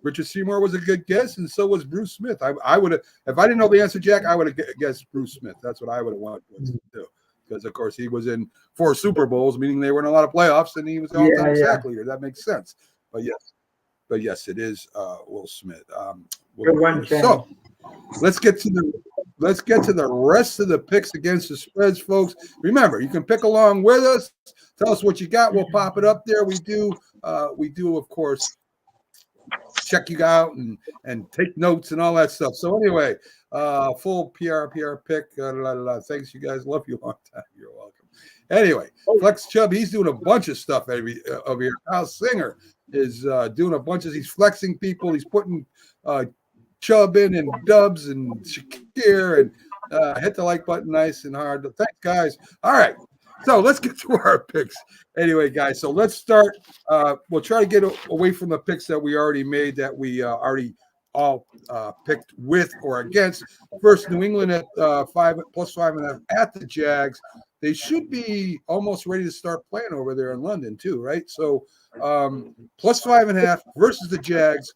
Richard Seymour was a good guess, and so was Bruce Smith. I would have, if I didn't know the answer, Jack, I would have guessed Bruce Smith. That's what I would have wanted to do. Because, of course, he was in 4 Super Bowls, meaning they were in a lot of playoffs, and he was the all-time sack leader. That makes sense. But yes, it is Will Smith. So let's get to the rest of the picks against the spreads, folks. Remember, you can pick along with us. Tell us what you got. We'll pop it up there. We do, of course, check you out and take notes and all that stuff. So anyway, full PR pick. Thanks, you guys. Love you a long time. You're welcome. Anyway, Flex Chubb, he's doing a bunch of stuff over here. Kyle Singer is doing a bunch of. He's flexing people. He's putting Chubb in and Dubs and Shakir and hit the like button nice and hard. Thanks, guys. All right. So let's get to our picks. Anyway, guys, so let's start. We'll try to get away from the picks that we already made that we already all picked with or against. First, New England at +5.5 at the Jags. They should be almost ready to start playing over there in London too, right? So +5.5 versus the Jags.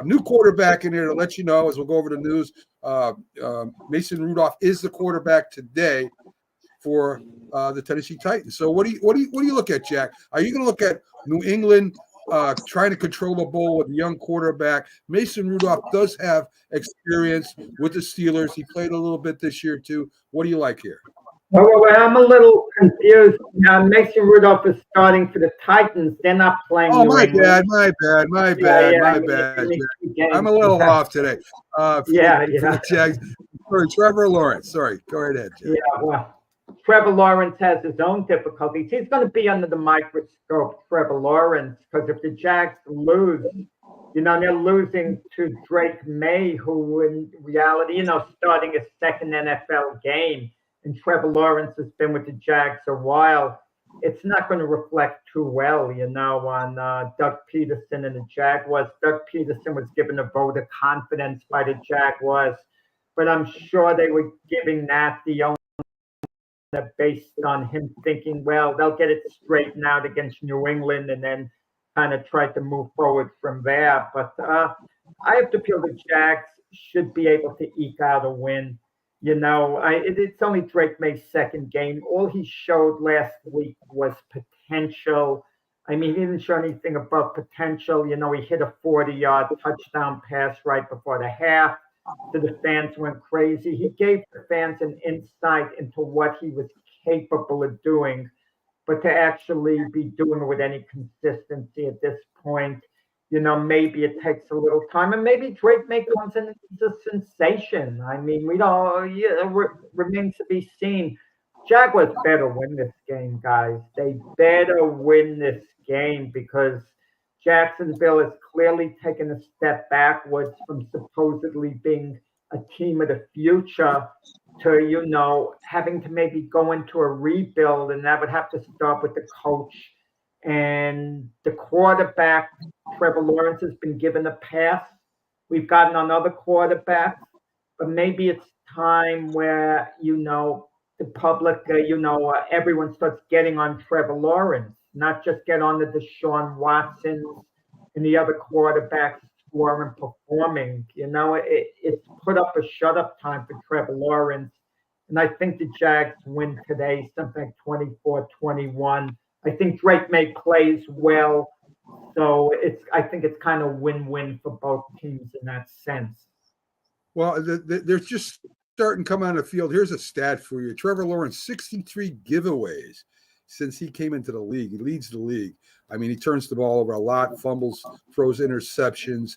New quarterback in here to let you know as we'll go over the news. Mason Rudolph is the quarterback today for the Tennessee Titans. So what do you look at, Jack? Are you going to look at New England trying to control the ball with a young quarterback? Mason Rudolph does have experience with the Steelers. He played a little bit this year too. What do you like here? Well, I'm a little confused. Now, Mason Rudolph is starting for the Titans. They're not playing. Oh, my bad. I'm a little off today. For the Jags. Sorry, Trevor Lawrence. Sorry, go right ahead, Jack. Yeah, well, Trevor Lawrence has his own difficulties. He's going to be under the microscope, Trevor Lawrence, because if the Jags lose, they're losing to Drake May, who in reality, starting his second NFL game. And Trevor Lawrence has been with the Jags a while. It's not going to reflect too well, on Doug Peterson and the Jaguars. Doug Peterson was given a vote of confidence by the Jaguars, but I'm sure they were giving that the owner based on him thinking, well, they'll get it straightened out against New England and then kind of try to move forward from there. But I have to feel the Jags should be able to eke out a win. It's only Drake May's second game. All he showed last week was potential. I mean, he didn't show anything above potential. He hit a 40-yard touchdown pass right before the half. So the fans went crazy. He gave the fans an insight into what he was capable of doing, but to actually be doing it with any consistency at this point, maybe it takes a little time, and maybe Drake May comes in as a sensation. I mean, we don't. Remains to be seen. Jaguars better win this game, guys. They better win this game because Jacksonville has clearly taken a step backwards from supposedly being a team of the future to, having to maybe go into a rebuild, and that would have to start with the coach and the quarterback. Trevor Lawrence has been given a pass. We've gotten another quarterback, but maybe it's time where, the public, everyone starts getting on Trevor Lawrence, not just get on the Deshaun Watsons and the other quarterbacks who aren't performing. It's put up a shut-up time for Trevor Lawrence. And I think the Jags win today, something like 24-21. I think Drake May plays well. So I think it's kind of win-win for both teams in that sense. Well, they're just starting to come on the field. Here's a stat for you. Trevor Lawrence, 63 giveaways since he came into the league. He leads the league. I mean, he turns the ball over a lot, fumbles, throws interceptions.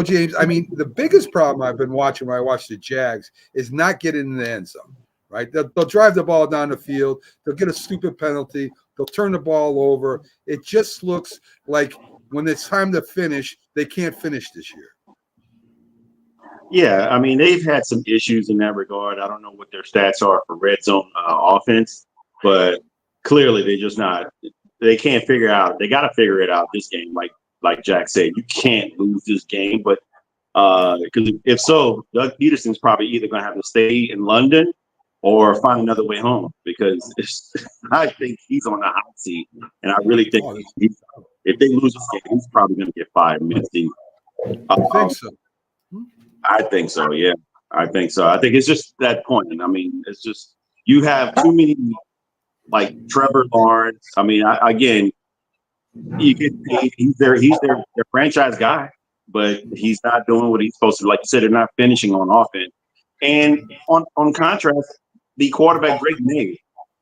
James, I mean, the biggest problem I've been watching when I watch the Jags is not getting in the end zone, right? They'll drive the ball down the field. They'll get a stupid penalty. They'll turn the ball over. It just looks like when it's time to finish, they can't finish this year. Yeah, I mean, they've had some issues in that regard. I don't know what their stats are for red zone offense, but clearly they can't figure out. They got to figure it out this game. Like Jack said, you can't lose this game. But because if so, Doug Peterson's probably either going to have to stay in London or find another way home, because I think he's on the hot seat. And I really think if they lose this game, he's probably going to get fired mid-season. I think so. I think so, yeah. I think so. I think it's just that point. I mean, it's just you have too many, like Trevor Lawrence. I mean, again, you get paid. He's their franchise guy, but he's not doing what he's supposed to. Like you said, they're not finishing on offense. And on contrast, the quarterback Drake May,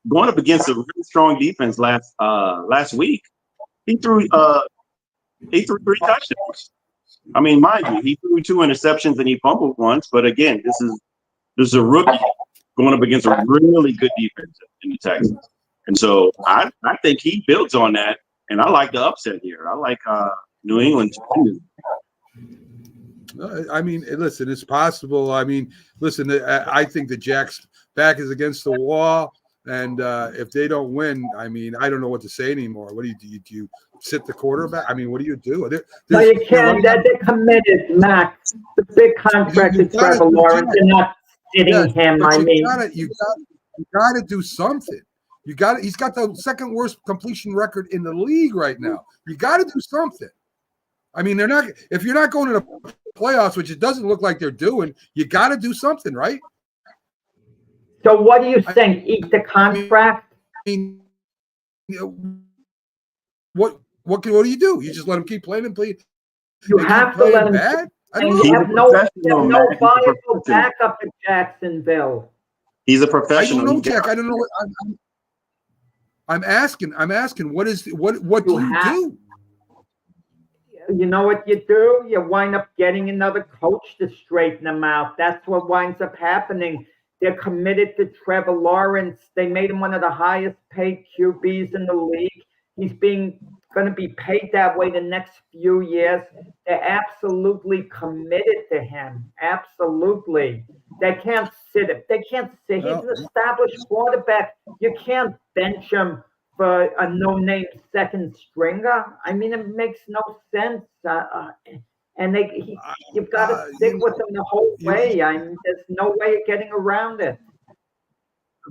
going up against a really strong defense last week, he threw 3 touchdowns. I mean, mind you, he threw 2 interceptions and he fumbled once. But again, this is a rookie going up against a really good defense in the Texans. And so I think he builds on that. And I like the upset here. I like New England to win. I mean, listen, it's possible. I mean, listen, I think the Jack's back is against the wall. And if they don't win, I mean, I don't know what to say anymore. What do you do? Do you sit the quarterback? I mean, what do you do? No, you can't. They're committed, Max. The big contract is Trevor Lawrence. You're not sitting him. I mean, you got to do something. He's got the second worst completion record in the league right now. You got to do something. I mean, if you're not going to the playoffs, which it doesn't look like they're doing, you got to do something, right? So what do you think? Eat the contract? I mean, what do you do? You just let him keep playing and play? You have to let him. Bad? You have no viable backup in Jacksonville. He's a professional. I don't know, Jack. I don't know what I'm asking. What do you do? You know what you do? You wind up getting another coach to straighten them out. That's what winds up happening. They're committed to Trevor Lawrence. They made him one of the highest paid QBs in the league. He's going to be paid that way the next few years. They're absolutely committed to him. Absolutely. They can't sit him. He's an established quarterback. You can't bench him for a no-name second stringer. I mean, it makes no sense. And you've got to stick with him the whole way. I mean, there's no way of getting around it.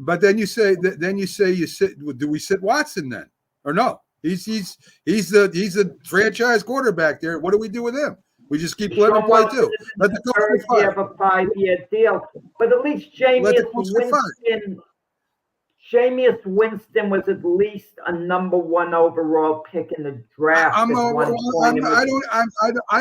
But then you say you sit. Do we sit Watson then, or no? He's the franchise quarterback there. What do we do with him? We just keep letting him play too. Let the coach have a 5-year deal, but at least Jameis Winston was at least a number 1 overall pick in the draft. I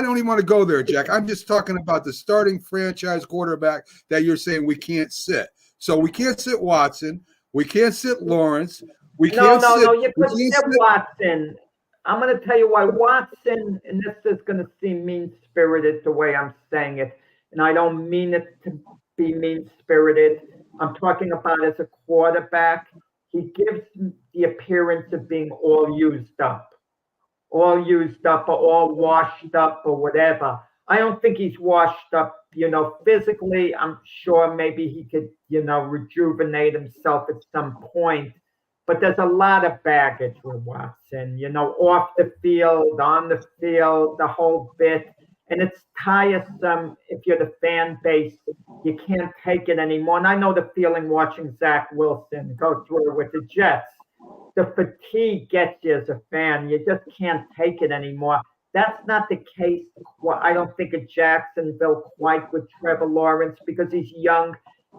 don't even want to go there, Jack. I'm just talking about the starting franchise quarterback that you're saying we can't sit. So we can't sit Watson. We can't sit Lawrence. No, you couldn't sit Watson. I'm going to tell you why Watson, and this is going to seem mean-spirited the way I'm saying it, and I don't mean it to be mean-spirited. I'm talking about as a quarterback. He gives the appearance of being all used up or all washed up or whatever. I don't think he's washed up, physically. I'm sure maybe he could, rejuvenate himself at some point. But there's a lot of baggage with Watson, off the field, on the field, the whole bit. And it's tiresome if you're the fan base. You can't take it anymore. And I know the feeling watching Zach Wilson go through it with the Jets. The fatigue gets you as a fan. You just can't take it anymore. That's not the case, I don't think, at Jacksonville quite with Trevor Lawrence because he's young.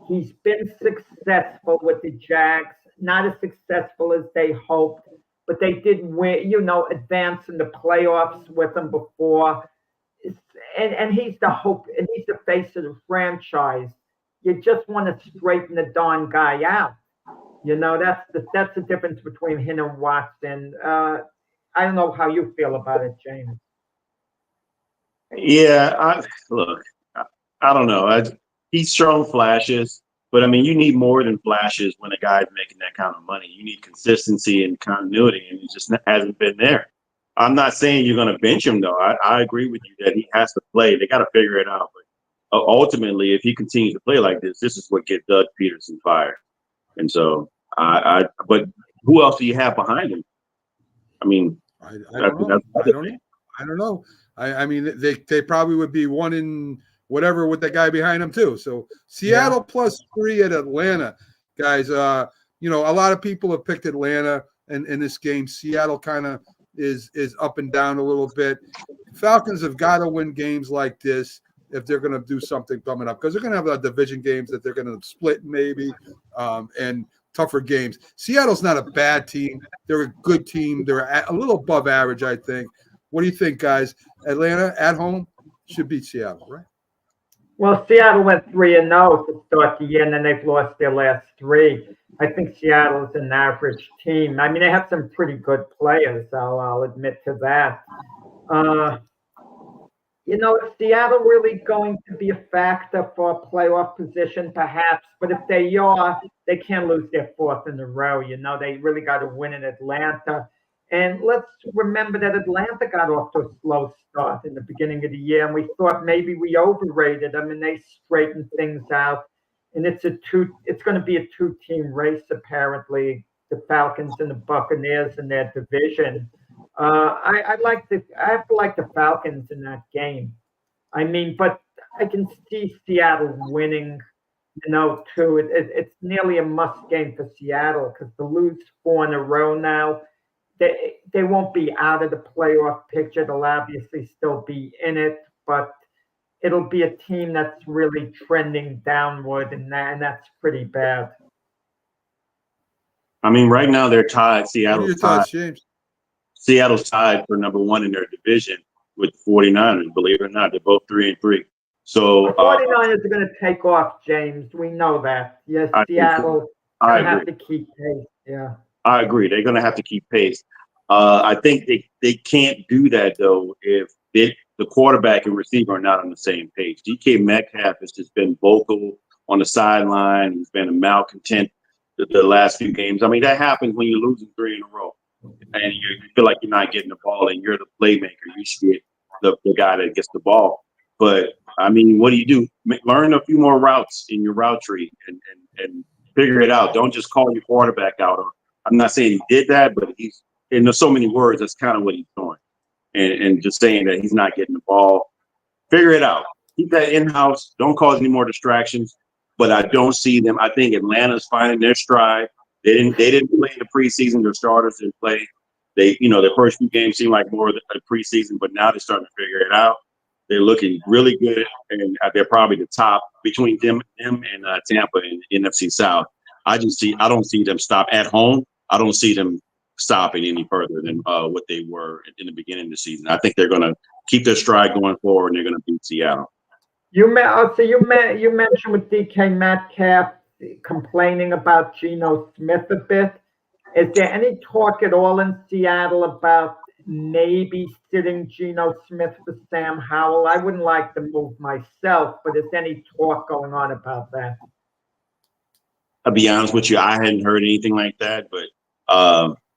He's been successful with the Jags. Not as successful as they hoped, but they did win, advance in the playoffs with them before. And he's the hope, and he's the face of the franchise. You just want to straighten the darn guy out. That's the difference between him and Watson. I don't know how you feel about it, James. Yeah, I don't know. He's shown flashes. But, I mean, you need more than flashes when a guy's making that kind of money. You need consistency and continuity, and it just hasn't been there. I'm not saying you're going to bench him, though. I agree with you that he has to play. They got to figure it out. But ultimately, if he continues to play like this is what gets Doug Peterson fired. And so, but who else do you have behind him? I mean, I don't know. I mean, they probably would be one in whatever with that guy behind him too. So Seattle +3 at Atlanta, guys. A lot of people have picked Atlanta in this game. Seattle kind of is up and down a little bit. Falcons have got to win games like this if they're going to do something coming up because they're going to have a division games that they're going to split maybe and tougher games. Seattle's not a bad team. They're a good team. They're a little above average, I think. What do you think, guys? Atlanta at home should beat Seattle, right? Well, Seattle went 3-0 to start the year, and then they've lost their last 3. I think Seattle's an average team. I mean, they have some pretty good players, I'll admit to that. Is Seattle really going to be a factor for a playoff position? Perhaps. But if they are, they can't lose their 4th in a row. They really got to win in Atlanta. And let's remember that Atlanta got off to a slow start in the beginning of the year, and we thought maybe we overrated them, and they straightened things out. And it's going to be a 2-team race, apparently, the Falcons and the Buccaneers in their division. I have to like the Falcons in that game. I mean, but I can see Seattle winning, too. It's nearly a must game for Seattle because to lose 4 in a row now, they won't be out of the playoff picture. They'll obviously still be in it, but it'll be a team that's really trending downward, and that's pretty bad. I mean, right now they're tied. Seattle's tied. James? Seattle's tied for number 1 in their division with 49ers, believe it or not. They're both 3-3. So the 49ers are going to take off, James. We know that. Yes, Seattle have to keep pace. Yeah. I agree. They're going to have to keep pace. I think they can't do that, though, if the quarterback and receiver are not on the same page. DK Metcalf has just been vocal on the sideline. He's been a malcontent the last few games. I mean, that happens when you're losing 3 in a row. And you feel like you're not getting the ball and you're the playmaker. You should get the guy that gets the ball. But, I mean, what do? Learn a few more routes in your route tree and figure it out. Don't just call your quarterback out. I'm not saying he did that, but he's in so many words, that's kind of what he's doing. And just saying that he's not getting the ball. Figure it out. Keep that in-house. Don't cause any more distractions. But I don't see them. I think Atlanta's finding their stride. They didn't play in the preseason. Their starters didn't play. Their first few games seemed like more of the preseason, but now they're starting to figure it out. They're looking really good, and they're probably the top between them and Tampa in NFC South. I don't see them stop at home. I don't see them stopping any further than what they were in the beginning of the season. I think they're going to keep their stride going forward, and they're going to beat Seattle. You mentioned with DK Metcalf complaining about Geno Smith a bit. Is there any talk at all in Seattle about maybe sitting Geno Smith for Sam Howell. I wouldn't like the move myself, but is any talk going on about that? I'll be honest with you, I hadn't heard anything like that, but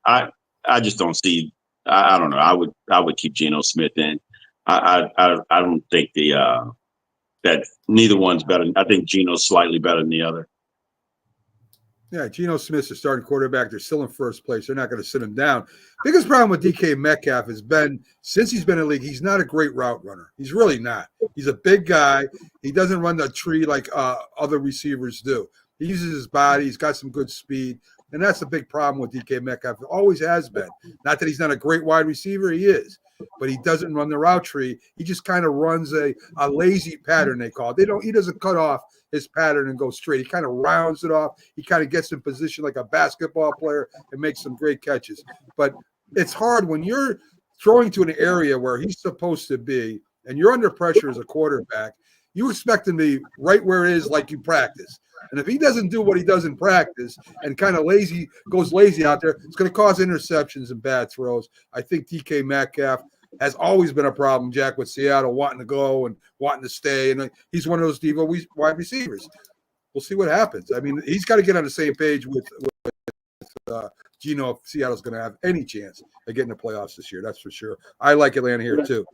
I just don't see. I don't know. I would keep Geno Smith in. I don't think that neither one's better. I think Geno's slightly better than the other. Yeah, Geno Smith's the starting quarterback. They're still in first place. They're not going to sit him down. Biggest problem with DK Metcalf has been, since he's been in the league, he's not a great route runner. He's really not. He's a big guy. He doesn't run the tree like other receivers do. He uses his body. He's got some good speed. And that's the big problem with DK Metcalf. It always has been. Not that he's not a great wide receiver. He is. But he doesn't run the route tree. He just kind of runs a lazy pattern, they call it. He doesn't cut off his pattern and go straight. He kind of rounds it off. He kind of gets in position like a basketball player and makes some great catches. But it's hard when you're throwing to an area where he's supposed to be and you're under pressure as a quarterback. You expect him to be right where it is like you practice. And if he doesn't do what he does in practice and kind of goes lazy out there, it's going to cause interceptions and bad throws. I think DK Metcalf has always been a problem, Jack, with Seattle wanting to go and wanting to stay. And he's one of those diva wide receivers. We'll see what happens. I mean, he's got to get on the same page with Geno if Seattle's going to have any chance of getting the playoffs this year. That's for sure. I like Atlanta here too.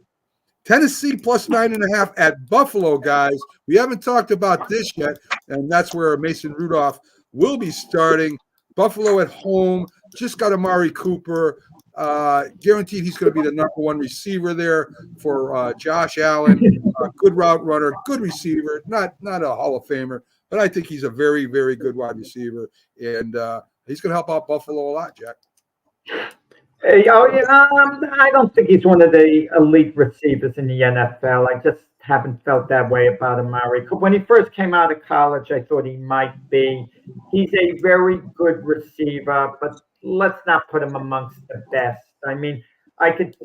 Tennessee plus 9.5 at Buffalo, guys. We haven't talked about this yet, and that's where Mason Rudolph will be starting. Buffalo at home, just got Amari Cooper. Guaranteed he's going to be the number one receiver there for Josh Allen. Good route runner, good receiver, not a Hall of Famer, but I think he's a very, very good wide receiver, and he's going to help out Buffalo a lot, Jack. I don't think he's one of the elite receivers in the NFL. I just haven't felt that way about Amari. When he first came out of college, I thought he might be. He's a very good receiver, but let's not put him amongst the best. I mean, I could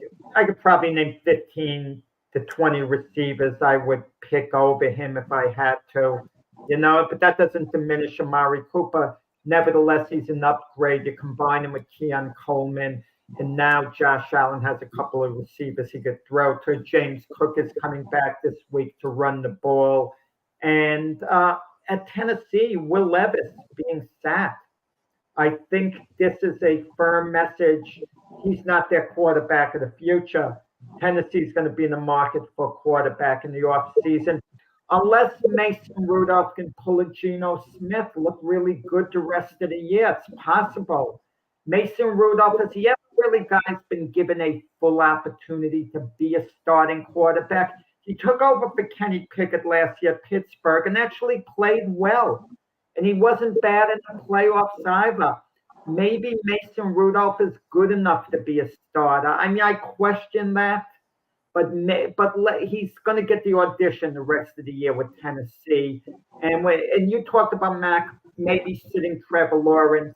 probably name 15 to 20 receivers I would pick over him if I had to, but that doesn't diminish Amari Cooper. Nevertheless, he's an upgrade. You combine him with Keon Coleman, and now Josh Allen has a couple of receivers he could throw to. James Cook is coming back this week to run the ball. And at Tennessee, Will Levis being sacked. I think this is a firm message. He's not their quarterback of the future. Tennessee's going to be in the market for a quarterback in the offseason. Unless Mason Rudolph can pull a Geno Smith, look really good the rest of the year. It's possible. Mason Rudolph, has he ever really, guys, been given a full opportunity to be a starting quarterback? He took over for Kenny Pickett last year at Pittsburgh and actually played well. And he wasn't bad in the playoffs either. Maybe Mason Rudolph is good enough to be a starter. I mean, I question that, but he's going to get the audition the rest of the year with Tennessee. And you talked about Mac maybe sitting Trevor Lawrence.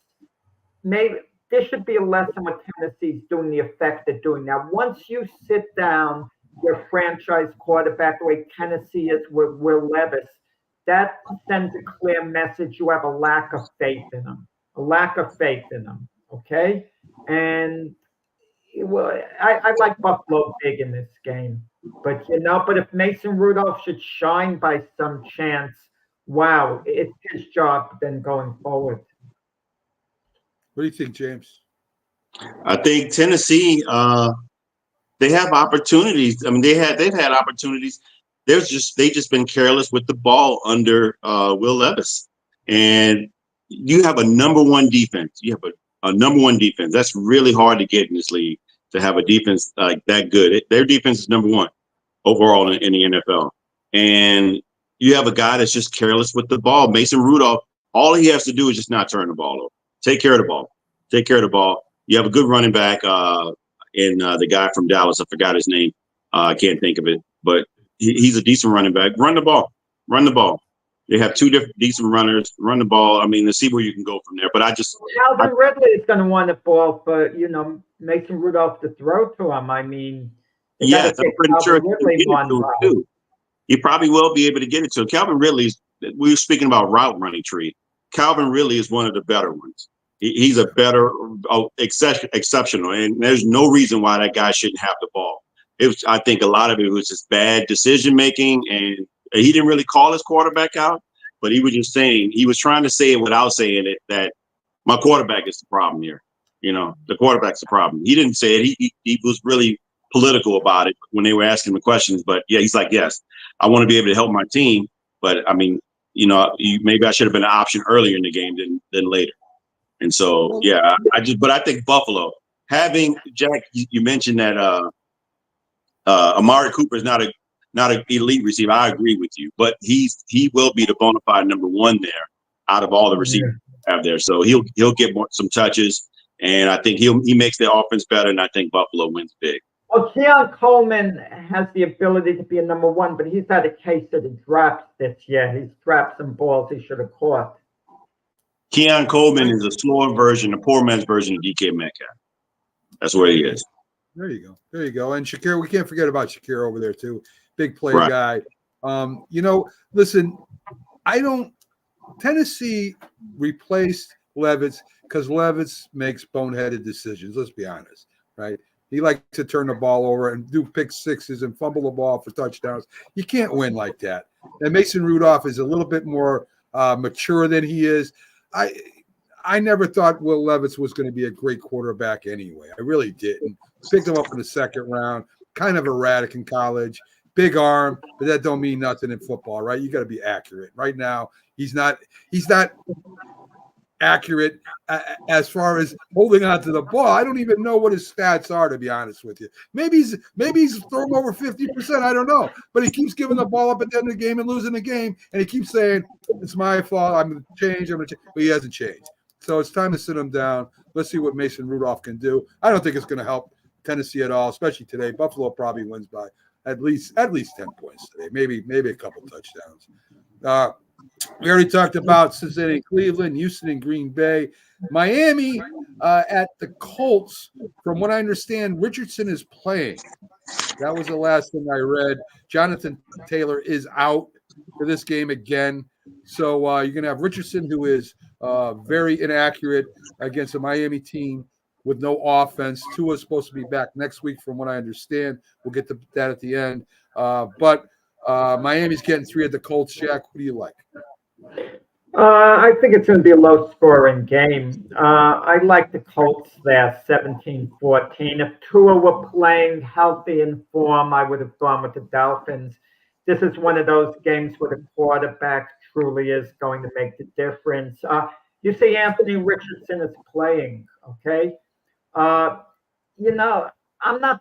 Maybe there should be a lesson what Tennessee's doing, the effect they're doing now. Once you sit down your franchise quarterback the way Tennessee is with Will Levis, that sends a clear message. You have a lack of faith in them. Okay? And I like Buffalo big in this game. But if Mason Rudolph should shine by some chance, wow, it's his job then going forward. What do you think, James? I think Tennessee, they have opportunities. I mean, they've had opportunities. They just been careless with the ball under Will Levis. And you have a number one defense. You have a number one defense. That's really hard to get in this league, to have a defense like that good. Their defense is number one overall in the NFL. And you have a guy that's just careless with the ball. Mason Rudolph, all he has to do is just not turn the ball over. Take care of the ball. You have a good running back in the guy from Dallas. I forgot his name. I can't think of it. But he's a decent running back. Run the ball. They have two different decent runners. Run the ball. I mean, let's see where you can go from there. But Calvin Ridley is going to want the ball for, Mason Rudolph to throw to him. I mean, yes, I'm pretty sure he probably will be able to get it to him. Calvin Ridley, we were speaking about route running tree. Calvin Ridley is one of the better ones. He's a better exceptional, and there's no reason why that guy shouldn't have the ball. I think a lot of it was just bad decision making, and he didn't really call his quarterback out, but he was just saying, he was trying to say it without saying it, that my quarterback is the problem here. The quarterback's the problem. He didn't say it. He was really political about it when they were asking him questions. But yeah, he's like, yes, I want to be able to help my team, but I mean, maybe I should have been an option earlier in the game than later. And so, yeah, but I think Buffalo having Jack, you mentioned that Amari Cooper is not an elite receiver. I agree with you, but he will be the bona fide number one there out of all the receivers we have there. So he'll get some touches, and I think he makes the offense better, and I think Buffalo wins big. Well, Keon Coleman has the ability to be a number one, but he's had a case of the drops this year. He's dropped some balls he should have caught. Keon Coleman is a slower version, a poor man's version of DK Metcalf. That's where he is. There you go. And Shakir, we can't forget about Shakir over there too. Big play guy. Listen, Tennessee replaced Levis because Levis makes boneheaded decisions. Let's be honest, right? He likes to turn the ball over and do pick sixes and fumble the ball for touchdowns. You can't win like that. And Mason Rudolph is a little bit more mature than he is. I never thought Will Levis was going to be a great quarterback anyway. I really didn't. Picked him up in the second round. Kind of erratic in college. Big arm, but that don't mean nothing in football, right? You got to be accurate. Right now, he's not accurate as far as holding on to the ball. I don't even know what his stats are, to be honest with you. Maybe he's throwing over 50%. I don't know, but he keeps giving the ball up at the end of the game and losing the game, and he keeps saying it's my fault. I'm going to change. But he hasn't changed. So it's time to sit him down. Let's see what Mason Rudolph can do. I don't think it's going to help Tennessee at all, especially today. Buffalo probably wins by at least 10 points today, maybe a couple touchdowns. We already talked about Cincinnati and Cleveland, Houston and Green Bay. Miami at the Colts. From what I understand, Richardson is playing. That was the last thing I read. Jonathan Taylor is out for this game again. So you're going to have Richardson, who is very inaccurate against a Miami team with no offense. Tua is supposed to be back next week, from what I understand. We'll get to that at the end. But Miami's getting 3 at the Colts. Jack, what do you like? I think it's going to be a low-scoring game. I like the Colts there, 17-14. If Tua were playing healthy in form, I would have gone with the Dolphins. This is one of those games where the quarterback truly is going to make the difference. You see Anthony Richardson is playing, okay? I'm not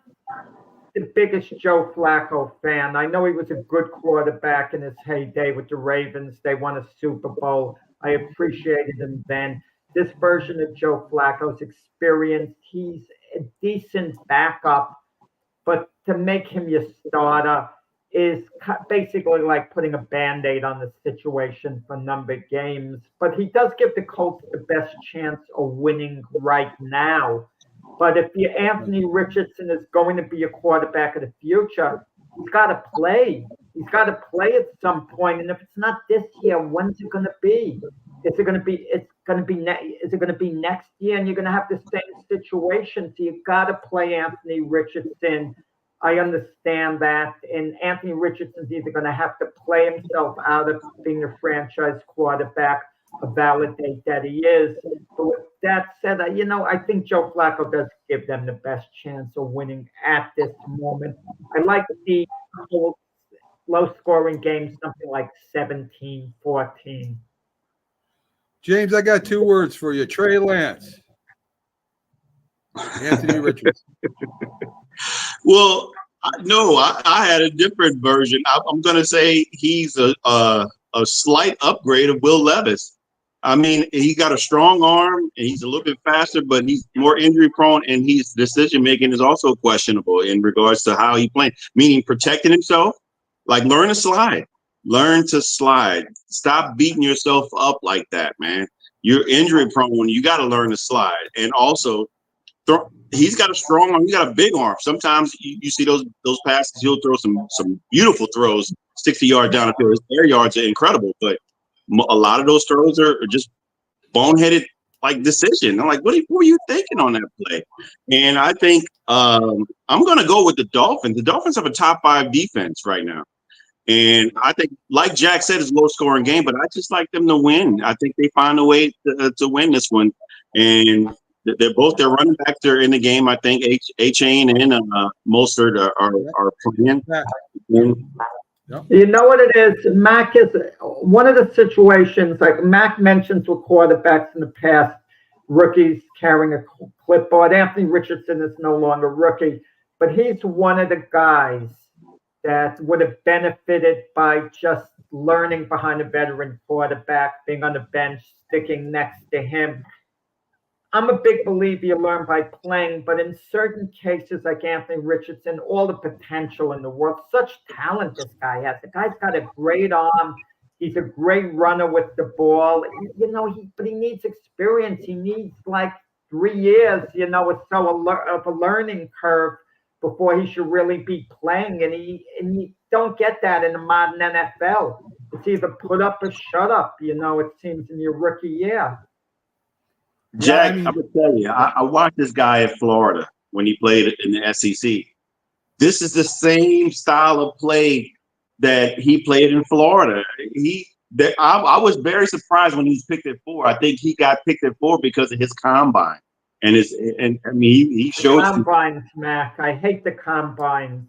the biggest Joe Flacco fan. I know he was a good quarterback in his heyday with the Ravens. They won a Super Bowl. I appreciated him then. This version of Joe Flacco's experience, he's a decent backup, but to make him your starter is basically like putting a Band-Aid on the situation for numbered games. But he does give the Colts the best chance of winning right now. But if Anthony Richardson is going to be a quarterback of the future, he's got to play. He's got to play at some point. And if it's not this year, when's it going to be? Is it going to be? Is it going to be next year? And you're going to have the same situation. So you've got to play Anthony Richardson. I understand that. And Anthony Richardson's either going to have to play himself out of being a franchise quarterback or validate that he is. But with that said, I think Joe Flacco does give them the best chance of winning at this moment. I like the low-scoring game, something like 17-14. James, I got 2 words for you. Trey Lance. Anthony Richardson. Well, no, I had a different version. I'm going to say he's a slight upgrade of Will Levis. I mean, he got a strong arm, and he's a little bit faster, but he's more injury prone, and his decision making is also questionable in regards to how he playing. Meaning protecting himself, like learn to slide. Learn to slide. Stop beating yourself up like that, man. You're injury prone. You got to learn to slide, and also. He's got a strong arm. He's got a big arm. Sometimes you see those passes. He'll throw some beautiful throws 60 yards down the field. His air yards are incredible, but a lot of those throws are just boneheaded like decision. I'm like, what were you thinking on that play? And I think I'm going to go with the Dolphins. The Dolphins have a top 5 defense right now. And I think, like Jack said, it's a low-scoring game, but I just like them to win. I think they find a way to win this one. And they're both their running backs are in the game. I think Achane and Mostert are playing. You know what it is? Mac is one of the situations, like Mac mentions with quarterbacks in the past, rookies carrying a clipboard. Anthony Richardson is no longer rookie, but he's one of the guys that would have benefited by just learning behind a veteran quarterback, being on the bench, sticking next to him. I'm a big believer you learn by playing, but in certain cases like Anthony Richardson, all the potential in the world, such talent this guy has. The guy's got a great arm. He's a great runner with the ball. But he needs experience. He needs like 3 years, or so of a learning curve before he should really be playing. And you don't get that in the modern NFL. It's either put up or shut up, it seems, in your rookie year. Jack, I'm gonna tell you, I watched this guy in Florida when he played in the SEC. This is the same style of play that he played in Florida. I was very surprised when he was picked at 4. I think he got picked at 4 because of his combine he showed combines, Mac. I hate the combines.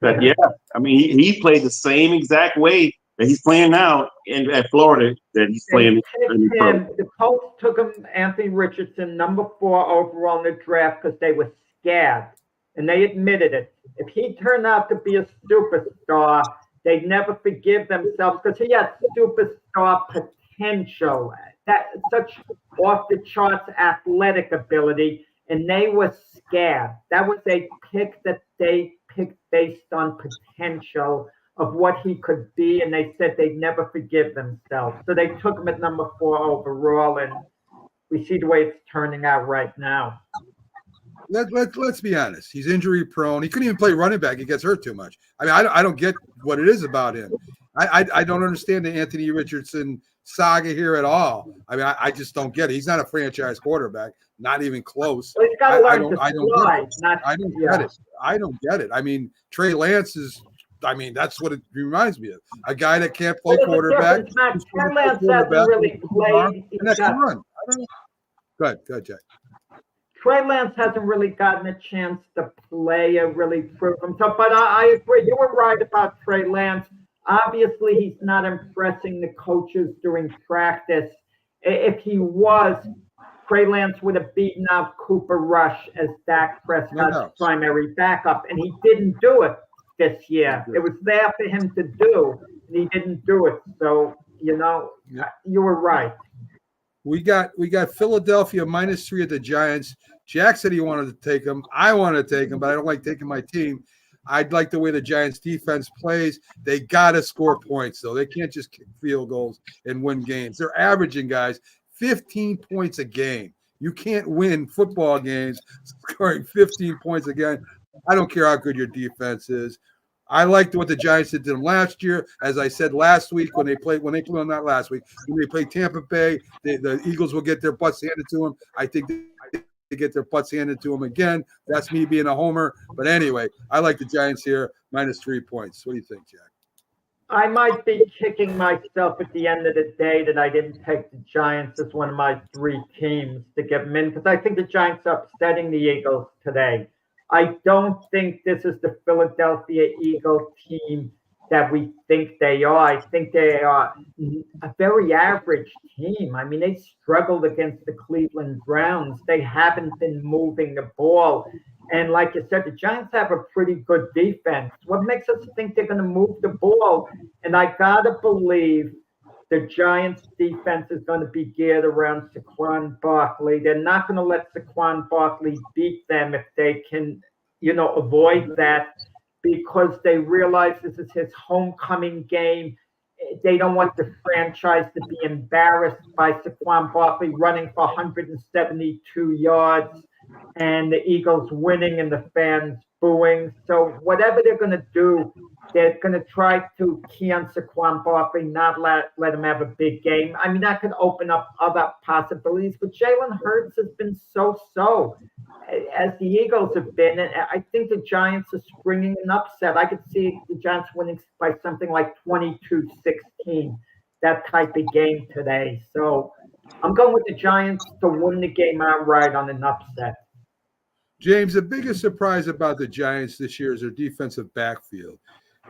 But he played the same exact way that he's playing now at Florida that he's playing. The Colts took him, Anthony Richardson, number 4 overall in the draft because they were scared, and they admitted it. If he turned out to be a superstar, they'd never forgive themselves because he had superstar potential, that such off the charts athletic ability, and they were scared. That was a pick that they picked based on potential of what he could be, and they said they'd never forgive themselves. So they took him at number 4 overall, and we see the way it's turning out right now. Let's be honest. He's injury prone. He couldn't even play running back. He gets hurt too much. I mean, I don't get what it is about him. I don't understand the Anthony Richardson saga here at all. I mean, I just don't get it. He's not a franchise quarterback, not even close. Well, he's got to learn to slide. I don't get it. I mean, Trey Lance is. I mean, that's what it reminds me of. A guy that can't play quarterback. Trey Lance hasn't really played. And that can run. Go ahead, Jack. Trey Lance hasn't really gotten a chance to play or really prove himself. But I agree. You were right about Trey Lance. Obviously, he's not impressing the coaches during practice. If he was, Trey Lance would have beaten out Cooper Rush as Dak Prescott's primary backup, and he didn't do it this year. It was there for him to do, and he didn't do it. So, you were right. We got Philadelphia -3 at the Giants. Jack said he wanted to take them. I wanted to take them, but I don't like taking my team. I'd like the way the Giants defense plays. They got to score points, though. They can't just kick field goals and win games. They're averaging, guys, 15 points a game. You can't win football games scoring 15 points a game. I don't care how good your defense is. I liked what the Giants did to them last year. As I said last week, when they played Tampa Bay, the Eagles will get their butts handed to them. I think they get their butts handed to them again. That's me being a homer. But anyway, I like the Giants here, -3 points. What do you think, Jack? I might be kicking myself at the end of the day that I didn't take the Giants as one of my 3 teams to get them in, because I think the Giants are upsetting the Eagles today. I don't think this is the Philadelphia Eagles team that we think they are. I think they are a very average team. I mean, they struggled against the Cleveland Browns. They haven't been moving the ball. And like you said, the Giants have a pretty good defense. What makes us think they're going to move the ball? And I got to believe the Giants defense is going to be geared around Saquon Barkley. They're not going to let Saquon Barkley beat them if they can, avoid that, because they realize this is his homecoming game. They don't want the franchise to be embarrassed by Saquon Barkley running for 172 yards and the Eagles winning and the fans booing. So whatever they're going to do, they're going to try to key on Saquon Barkley, not let him have a big game. I mean, that could open up other possibilities, but Jalen Hurts has been so, as the Eagles have been. And I think the Giants are springing an upset. I could see the Giants winning by something like 22-16, that type of game today. So I'm going with the Giants to win the game outright on an upset. James, the biggest surprise about the Giants this year is their defensive backfield.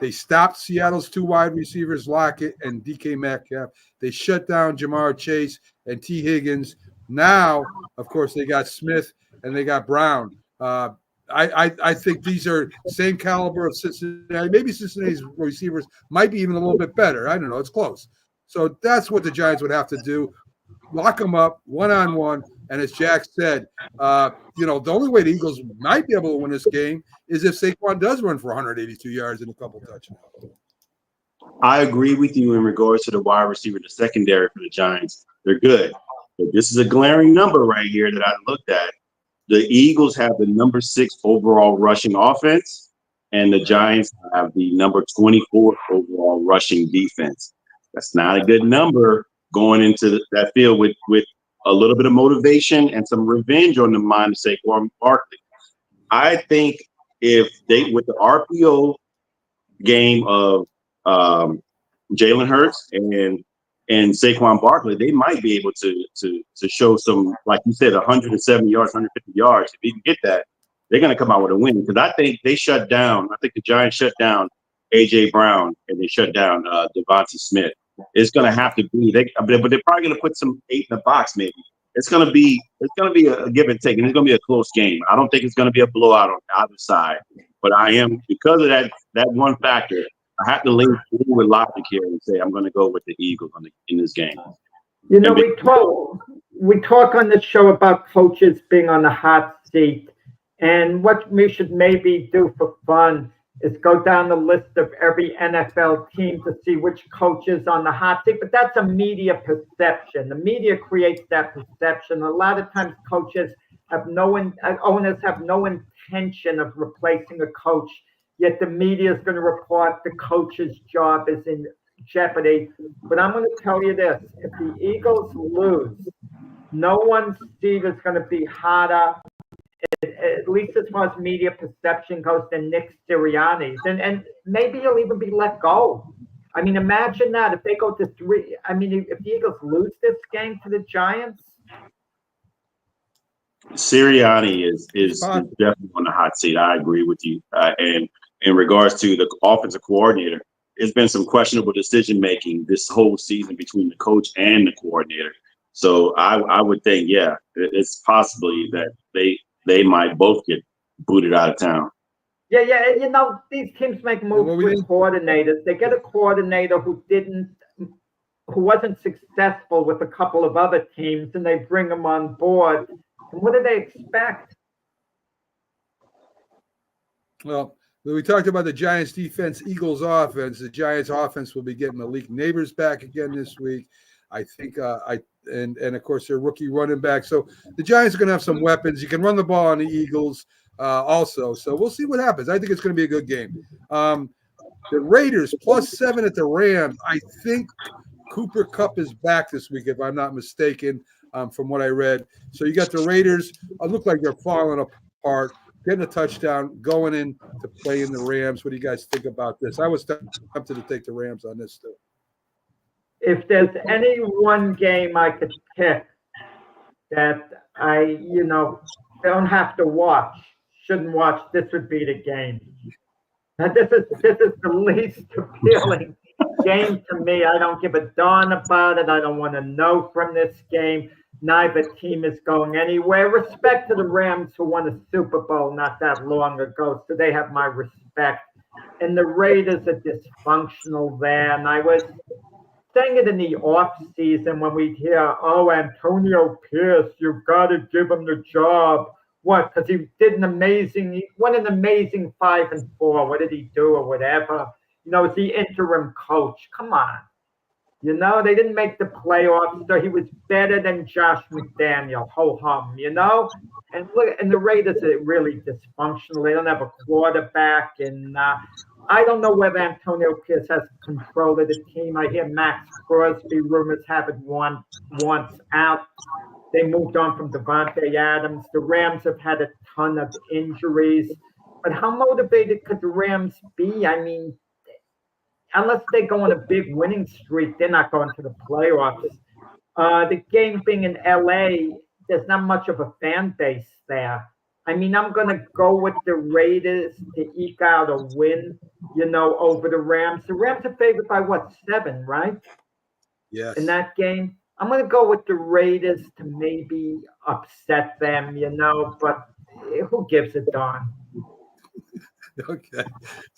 They stopped Seattle's two wide receivers, Lockett and DK Metcalf. They shut down Jamar Chase and T. Higgins. Now, of course, they got Smith and they got Brown. I think these are same caliber of Cincinnati. Maybe Cincinnati's receivers might be even a little bit better. I don't know. It's close. So that's what the Giants would have to do. Lock them up one-on-one. And as Jack said, the only way the Eagles might be able to win this game is if Saquon does run for 182 yards and a couple touchdowns. I agree with you in regards to the wide receiver, the secondary for the Giants. They're good. But this is a glaring number right here that I looked at. The Eagles have the number 6 overall rushing offense, and the Giants have the number 24 overall rushing defense. That's not a good number going into that field with a little bit of motivation and some revenge on the mind of Saquon Barkley. I think if they, with the RPO game of Jalen Hurts and Saquon Barkley, they might be able to show some, like you said, 170 yards, 150 yards. If you can get that, they're going to come out with a win. Because I think they shut down. I think the Giants shut down A.J. Brown and they shut down Devontae Smith. It's going to have to be, but they're probably going to put some 8 in the box. Maybe it's going to be a give and take, and it's going to be a close game. I don't think it's going to be a blowout on either side. But I am, because of that one factor, I have to lean with logic here and say I'm going to go with the Eagles in this game. We talk on this show about coaches being on the hot seat, and what we should maybe do for fun is go down the list of every NFL team to see which coach is on the hot seat. But that's a media perception. The media creates that perception. A lot of times owners have no intention of replacing a coach, yet the media is going to report the coach's job is in jeopardy. But I'm going to tell you this. If the Eagles lose, no one's seat is going to be hotter, at least as far as media perception goes, than Nick Sirianni's. And maybe he'll even be let go. I mean, imagine that if they go to 3. I mean, if the Eagles lose this game to the Giants. Sirianni is definitely on the hot seat. I agree with you. And in regards to the offensive coordinator, there's been some questionable decision-making this whole season between the coach and the coordinator. So I would think, yeah, it's possibly that they might both get booted out of town. Yeah. These teams make moves with coordinators. They get a coordinator who wasn't successful with a couple of other teams, and they bring them on board. And what do they expect? Well, we talked about the Giants defense, Eagles offense. The Giants offense will be getting Malik Neighbors back again this week. I think and of course their rookie running back. So the Giants are going to have some weapons. You can run the ball on the Eagles also. So we'll see what happens. I think it's going to be a good game. The Raiders +7 at the Rams. I think Cooper Kupp is back this week, if I'm not mistaken, from what I read. So you got the Raiders. Look like they're falling apart, getting a touchdown, going in to play in the Rams. What do you guys think about this? I was tempted to take the Rams on this too. If there's any one game I could pick that I, don't have to watch, shouldn't watch, this would be the game. Now, this is the least appealing game to me. I don't give a darn about it. I don't want to know from this game. Neither team is going anywhere. Respect to the Rams, who won a Super Bowl not that long ago, so they have my respect. And the Raiders are dysfunctional there. And I was saying it in the off season when we hear, Antonio Pierce, you've got to give him the job. What? Because he won an amazing 5-4. What did he do or whatever? Is the interim coach. Come on. They didn't make the playoffs, so he was better than Josh McDaniel. Ho-hum, And look, and the Raiders are really dysfunctional. They don't have a quarterback. And I don't know whether Antonio Pierce has control of the team. I hear Max Crosby rumors have it once out. They moved on from Devontae Adams. The Rams have had a ton of injuries. But how motivated could the Rams be? I mean, unless they go on a big winning streak, they're not going to the playoffs. The game being in LA, there's not much of a fan base there. I mean, I'm going to go with the Raiders to eke out a win, over the Rams. The Rams are favored by 7, right? Yes. In that game. I'm going to go with the Raiders to maybe upset them, but who gives a darn? Okay,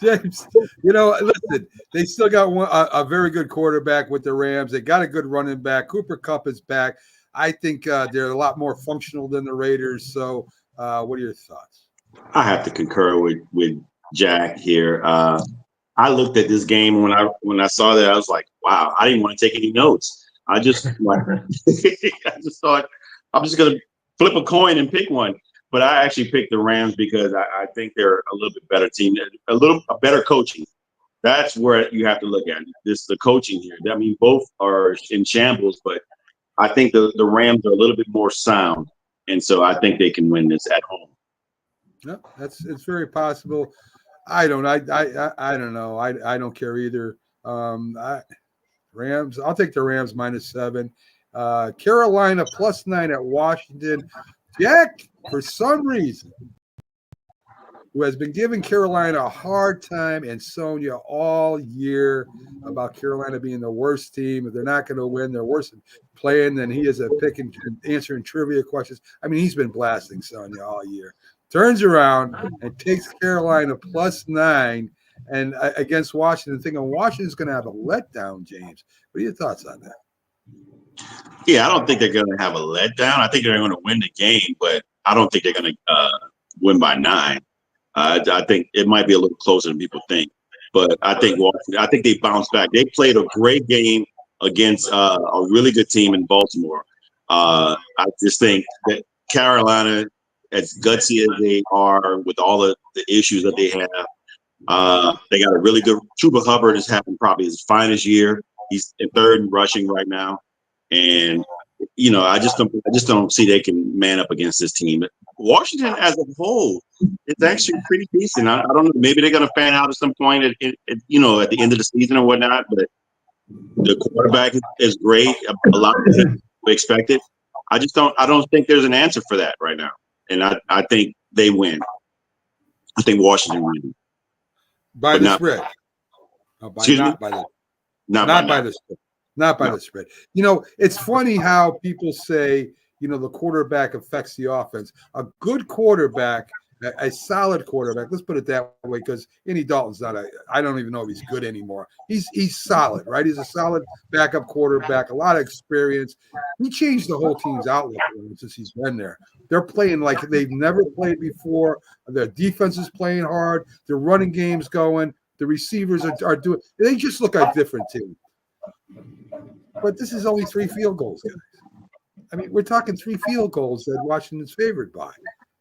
James, listen, they still got a very good quarterback with the Rams. They got a good running back. Cooper Kupp is back. I think they're a lot more functional than the Raiders. So what are your thoughts? I have to concur with Jack here. I looked at this game when I saw that. I was like, wow, I didn't want to take any notes. I just I just thought I'm just going to flip a coin and pick one. But I actually picked the Rams because I think they're a little bit better team, a better coaching. That's where you have to look at the coaching here. I mean, both are in shambles, but I think the Rams are a little bit more sound, and so I think they can win this at home. No, it's very possible. I don't know. I don't care either. Rams. I'll take the Rams -7. Carolina +9 at Washington. Jack, for some reason, who has been giving Carolina a hard time, and Sonia all year about Carolina being the worst team. If they're not going to win, they're worse at playing than he is at picking, answering trivia questions. I mean, he's been blasting Sonia all year. Turns around and takes Carolina +9 and against Washington, thinking Washington's going to have a letdown. James, what are your thoughts on that? Yeah, I don't think they're going to have a letdown. I think they're going to win the game, but I don't think they're going to win by 9. I think it might be a little closer than people think. But I think Washington, I think they bounced back. They played a great game against a really good team in Baltimore. I just think that Carolina, as gutsy as they are with all the issues that they have, they got a really good – Chuba Hubbard is having probably his finest year. He's in 3rd in rushing right now. And, I just don't see they can man up against this team. Washington as a whole is actually pretty decent. I don't know. Maybe they're going to fan out at some point at the end of the season or whatnot. But the quarterback is great. A lot of it we expected. I don't think there's an answer for that right now. And I think they win. I think Washington wins. By the spread. Not by the spread. Not by the spread. It's funny how people say, the quarterback affects the offense. A good quarterback, a solid quarterback, let's put it that way, because Andy Dalton's I don't even know if he's good anymore. He's solid, right? He's a solid backup quarterback, a lot of experience. He changed the whole team's outlook since he's been there. They're playing like they've never played before. Their defense is playing hard. Their running game's going. The receivers are doing – they just look like a different team. But this is only 3 field goals, guys. I mean, we're talking 3 field goals that Washington's favored by.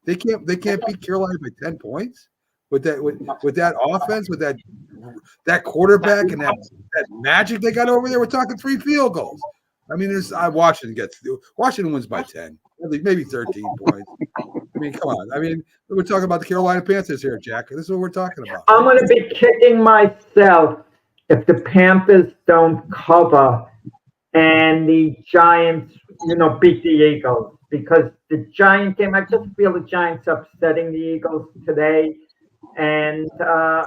They can't beat Carolina by 10 points with that offense, with that quarterback and that magic they got over there. We're talking 3 field goals. I mean, Washington wins by 10, maybe 13 points. I mean, come on. I mean, we're talking about the Carolina Panthers here, Jack. This is what we're talking about. I'm going to be kicking myself if the Panthers don't cover and the Giants, beat the Eagles, because the Giant game, I just feel the Giants upsetting the Eagles today. And so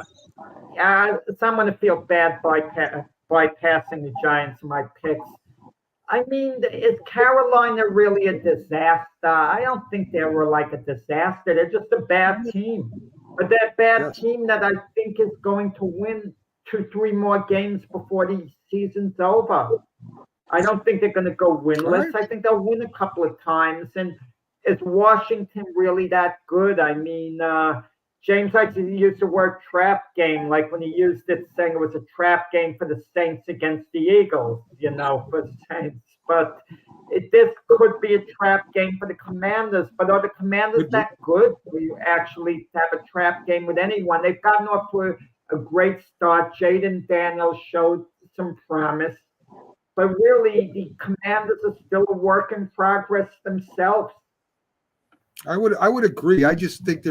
I'm going to feel bad bypassing the Giants in my picks. I mean, is Carolina really a disaster? I don't think they were like a disaster. They're just a bad team. But that bad team that I think is going to win 2-3 more games before the season's over. I don't think they're going to go winless. I think they'll win a couple of times. And is Washington really that good? I mean, James likes to use the word trap game, like when he used it saying it was a trap game for the Saints against the Eagles, for Saints. But this could be a trap game for the Commanders. But are the Commanders that good? We actually have a trap game with anyone. They've gotten off to a great start. Jaden Daniels showed some promise. But really, the Commanders are still a work in progress themselves. I would agree. I just think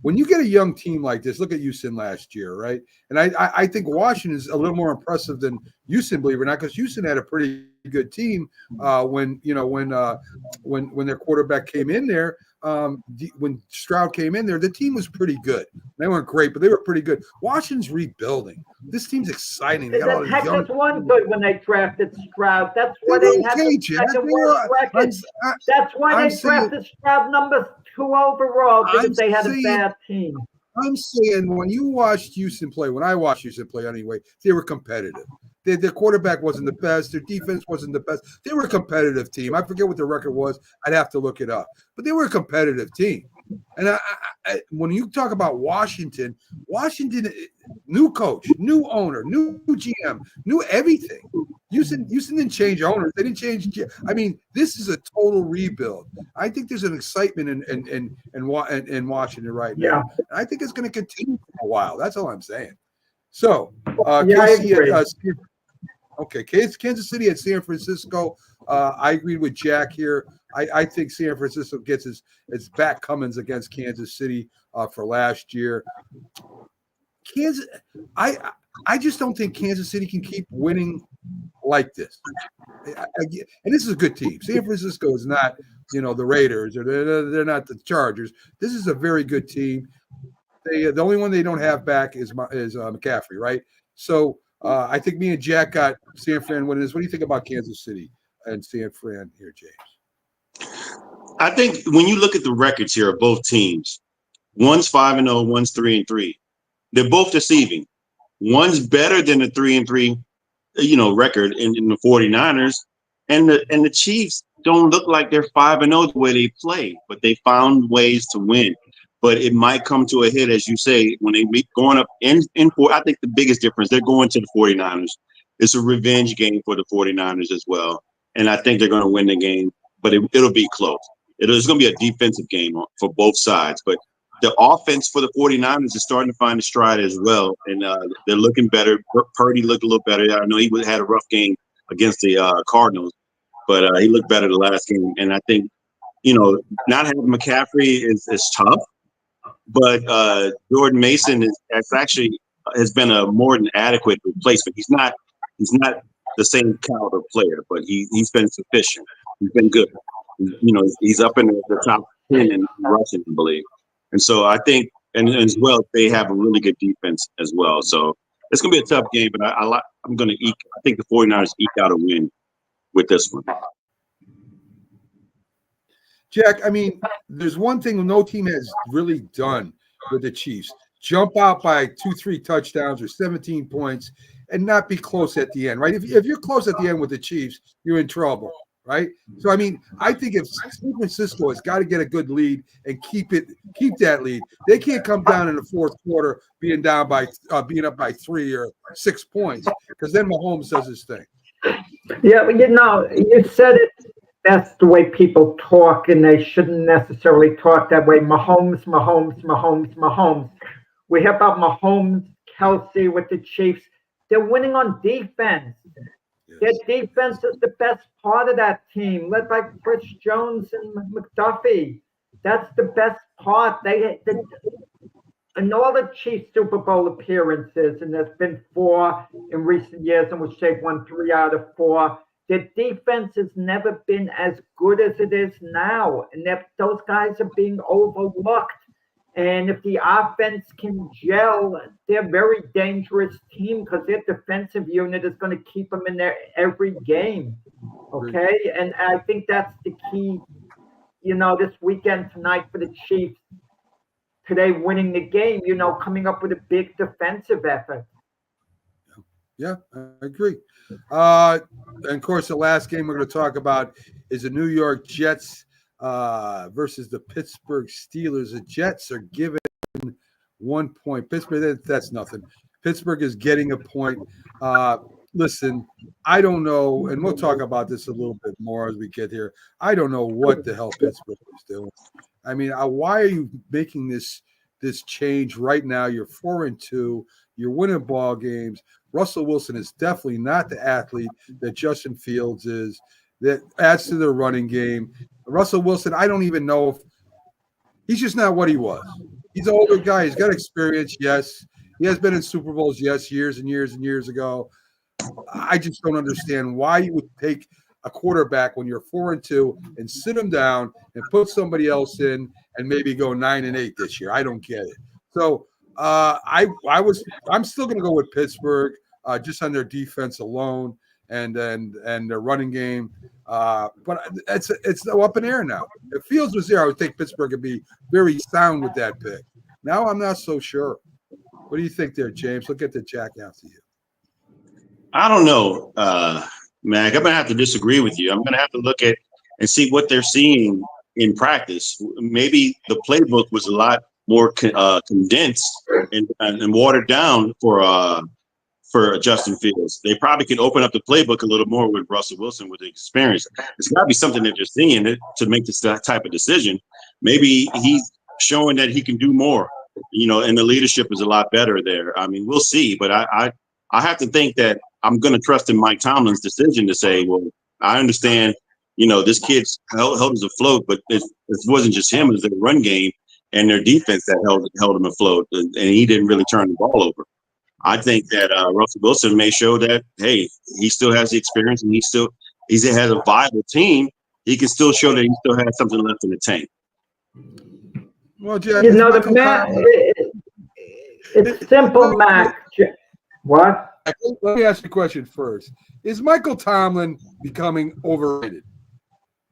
when you get a young team like this, look at Houston last year, right? And I think Washington is a little more impressive than Houston, believe it or not, because Houston had a pretty good team when their quarterback came in there. When Stroud came in there, the team was pretty good. They weren't great, but they were pretty good. Washington's rebuilding. This team's exciting. They got all The these young. Texans won good when they drafted Stroud. That's why they had the second worst record. That's why they drafted Stroud number 2 overall, because they had a bad team. I'm saying when you watched Houston play, when I watched Houston play anyway, they were competitive. Their quarterback wasn't the best. Their defense wasn't the best. They were a competitive team. I forget what the record was. I'd have to look it up. But they were a competitive team. And when you talk about Washington, new coach, new owner, new GM, new everything. Houston didn't change owners. They didn't change. I mean, this is a total rebuild. I think there's an excitement in Washington right now. Yeah. And I think it's going to continue for a while. That's all I'm saying. So, I agree. Kansas City at San Francisco. I agree with Jack here. I think San Francisco gets its back Cummins against Kansas City for last year. I just don't think Kansas City can keep winning like this. And this is a good team. San Francisco is not, the Raiders, or they're not the Chargers. This is a very good team. The only one they don't have back is McCaffrey, right? So I think me and Jack got San Fran winning this. What do you think about Kansas City and San Fran here, James? I think when you look at the records here of both teams, one's 5-0, one's 3-3. They're both deceiving. One's better than the 3-3, record in the 49ers, and the Chiefs don't look like they're 5-0 the way they play, but they found ways to win. But it might come to a hit, as you say, when they meet going up in I think the biggest difference, they're going to the 49ers. It's a revenge game for the 49ers as well. And I think they're going to win the game, but it'll be close. It's going to be a defensive game for both sides. But the offense for the 49ers is starting to find a stride as well. And they're looking better. Purdy looked a little better. I know he had a rough game against the Cardinals, but he looked better the last game. And I think, not having McCaffrey is tough. But Jordan Mason has been a more than adequate replacement. He's not the same caliber player, but he's been sufficient. He's been good. He's up in the top 10 in rushing, I believe. And so I think, and as well, they have a really good defense as well. So it's going to be a tough game, but I think the 49ers eke out a win with this one. Jack, I mean, there's one thing no team has really done with the Chiefs. Jump out by 2-3 touchdowns or 17 points and not be close at the end, right? If you're close at the end with the Chiefs, you're in trouble, right? So, I mean, I think if San Francisco has got to get a good lead and keep that lead, they can't come down in the fourth quarter being up by 3 or 6 points, because then Mahomes does his thing. Yeah, you said it. That's the way people talk, and they shouldn't necessarily talk that way. Mahomes. We hear about Mahomes, Kelsey with the Chiefs. They're winning on defense. Their defense is the best part of that team, led by Chris Jones and McDuffie. That's the best part. In all the Chiefs Super Bowl appearances, and there's been 4 in recent years in which they've won 3 out of 4, their defense has never been as good as it is now. And those guys are being overlooked. And if the offense can gel, they're a very dangerous team, because their defensive unit is going to keep them in there every game. Okay? And I think that's the key, this weekend tonight for the Chiefs. Today winning the game, coming up with a big defensive effort. Yeah, I agree. And of course, the last game we're going to talk about is the New York Jets versus the Pittsburgh Steelers. The Jets are given 1 point. Pittsburgh, that's nothing. Pittsburgh is getting a point. Listen, I don't know, and we'll talk about this a little bit more as we get here. I don't know what the hell Pittsburgh is doing. I mean, why are you making this this change right now. You're 4-2. You're winning ball games. Russell Wilson is definitely not the athlete that Justin Fields is. That adds to their running game. Russell Wilson, I don't even know if he's just not what he was. He's an older guy. He's got experience. Yes. He has been in Super Bowls. Yes. Years and years and years ago. I just don't understand why you would take a quarterback when you're 4-2 and sit him down and put somebody else in and maybe go 9-8 this year. I don't get it. So I'm still going to go with Pittsburgh just on their defense alone and their running game. But it's up in the air now. If Fields was there, I would think Pittsburgh would be very sound with that pick. Now I'm not so sure. What do you think there, James? Look at the Jack after you. I don't know, Mac. I'm going to have to disagree with you. I'm going to have to look at and see what they're seeing in practice. Maybe the playbook was a lot more condensed and watered down for Justin Fields. They probably can open up the playbook a little more with Russell Wilson with the experience. It's got to be something that they're seeing to make this type of decision. Maybe he's showing that he can do more, and the leadership is a lot better there. I mean, we'll see, but I have to think that I'm going to trust in Mike Tomlin's decision to say, well, I understand, this kid's held us afloat, but it wasn't just him, it was their run game and their defense that held him afloat, and he didn't really turn the ball over. I think that Russell Wilson may show that, hey, he still has the experience and he has a viable team. He can still show that he still has something left in the tank. Well, Jeff, it's simple, Mac. What? Let me ask you a question first. Is Michael Tomlin becoming overrated?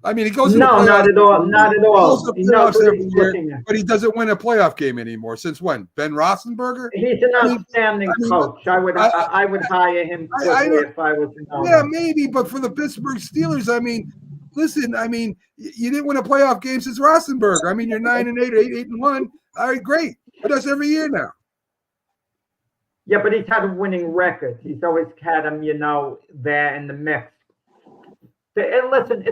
I mean, he goes to not at all. Not at all. But he doesn't win a playoff game anymore. Since when? Ben Roethlisberger? He's an outstanding coach. I would hire him if I was. Yeah, maybe. But for the Pittsburgh Steelers, I mean, listen. I mean, you didn't win a playoff game since Roethlisberger. I mean, you're 9-8 or 8-1. All right, great. But that's every year now. Yeah, but he's had a winning record. He's always had him, there in the mix. And listen,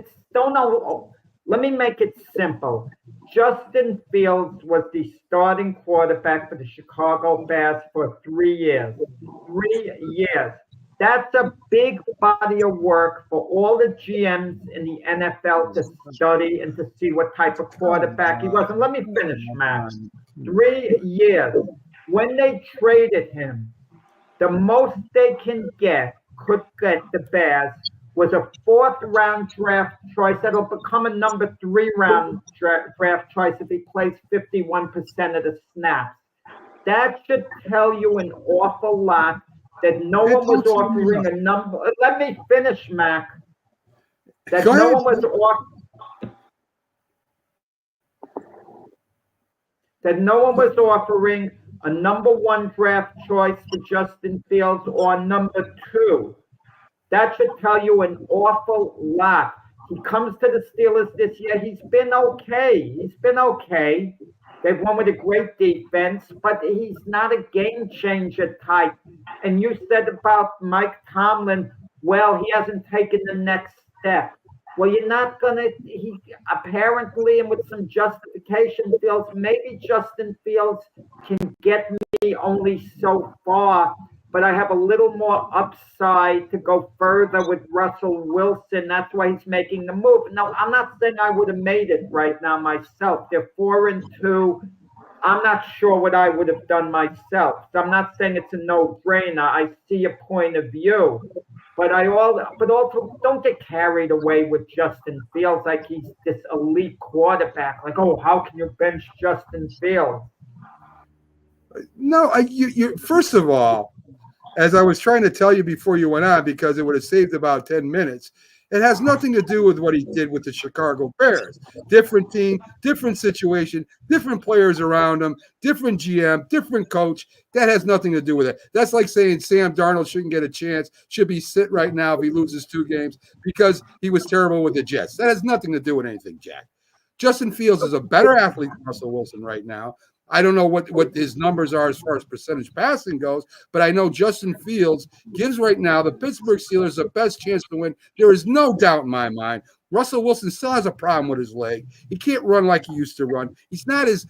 let me make it simple. Justin Fields was the starting quarterback for the Chicago Bears for 3 years. 3 years. That's a big body of work for all the GMs in the NFL to study and to see what type of quarterback he was. And let me finish, Matt. 3 years. When they traded him, the most they could get the Bears was a 4th-round draft choice that'll become a number 3-round draft choice if he plays 51% of the snaps. That should tell you an awful lot that no one was offering a number. Let me finish, Mac. That no one was offering a number 1 draft choice for Justin Fields or number 2. That should tell you an awful lot. He comes to the Steelers this year. He's been okay. They've won with a great defense, but he's not a game changer type. And you said about Mike Tomlin, well, he hasn't taken the next step. Well, you're not going to, he apparently, and with some justification, feels maybe Justin Fields can get me only so far, but I have a little more upside to go further with Russell Wilson. That's why he's making the move. Now, I'm not saying I would have made it right now myself. They're 4-2. I'm not sure what I would have done myself. So I'm not saying it's a no-brainer. I see a point of view. But also don't get carried away with Justin Fields like he's this elite quarterback. Like, oh, how can you bench Justin Fields? No, you first of all, as I was trying to tell you before you went on, because it would have saved about 10 minutes, it has nothing to do with what he did with the Chicago Bears. Different team, different situation, different players around him, different GM, different coach. That has nothing to do with it. That's like saying Sam Darnold shouldn't get a chance, should be sit right now if he loses 2 games because he was terrible with the Jets. That has nothing to do with anything, Jack. Justin Fields is a better athlete than Russell Wilson right now. I don't know what his numbers are as far as percentage passing goes, but I know Justin Fields gives right now the Pittsburgh Steelers the best chance to win. There is no doubt in my mind. Russell Wilson still has a problem with his leg. He can't run like he used to run. He's not as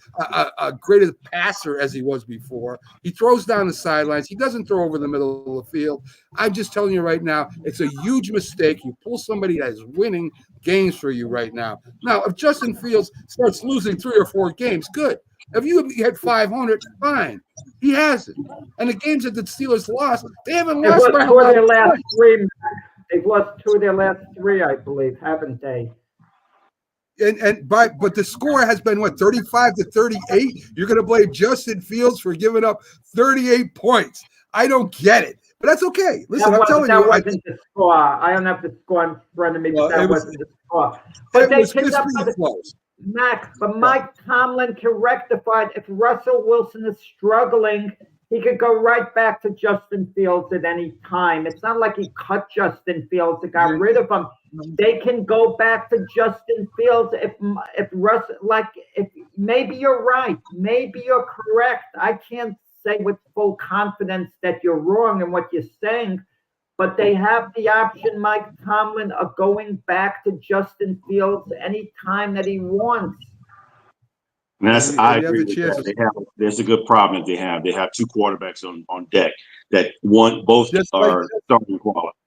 a great a passer as he was before. He throws down the sidelines. He doesn't throw over the middle of the field. I'm just telling you right now, it's a huge mistake. You pull somebody that is winning games for you right now. Now, if Justin Fields starts losing 3 or 4 games, good. If you had 500, fine. He hasn't. And the games that the Steelers lost, they haven't lost by their last 3. They've lost 2 of their last 3, I believe, haven't they? But the score has been 35-38. You're going to blame Justin Fields for giving up 38 points. I don't get it, but that's okay. Listen, I'm telling you, that wasn't the score. I don't have the score in front of me, but that wasn't the score. But they picked up close. Mike Tomlin can rectify it. If Russell Wilson is struggling, he could go right back to Justin Fields at any time. It's not like he cut Justin Fields and got rid of him. They can go back to Justin Fields if maybe you're right, maybe you're correct. I can't say with full confidence that you're wrong in what you're saying, but they have the option, Mike Tomlin, of going back to Justin Fields anytime that he wants. And I agree with that. There's a good problem that they have. They have 2 quarterbacks on deck that both are starting quality.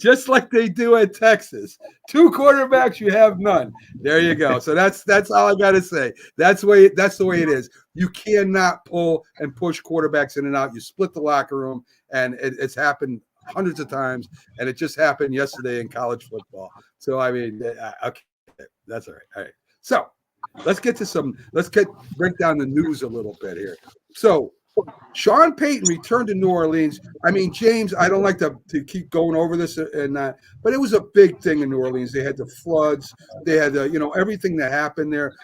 Just like they do at Texas. 2 quarterbacks, you have none. There you go. So that's all I got to say. That's the way it is. You cannot pull and push quarterbacks in and out. You split the locker room, and it's happened hundreds of times, and it just happened yesterday in college football. So I mean, okay, that's all right. All right. So let's break down the news a little bit here. So Sean Payton returned to New Orleans. I mean, James, I don't like to keep going over this and that, but it was a big thing in New Orleans. They had the floods, they had everything that happened there.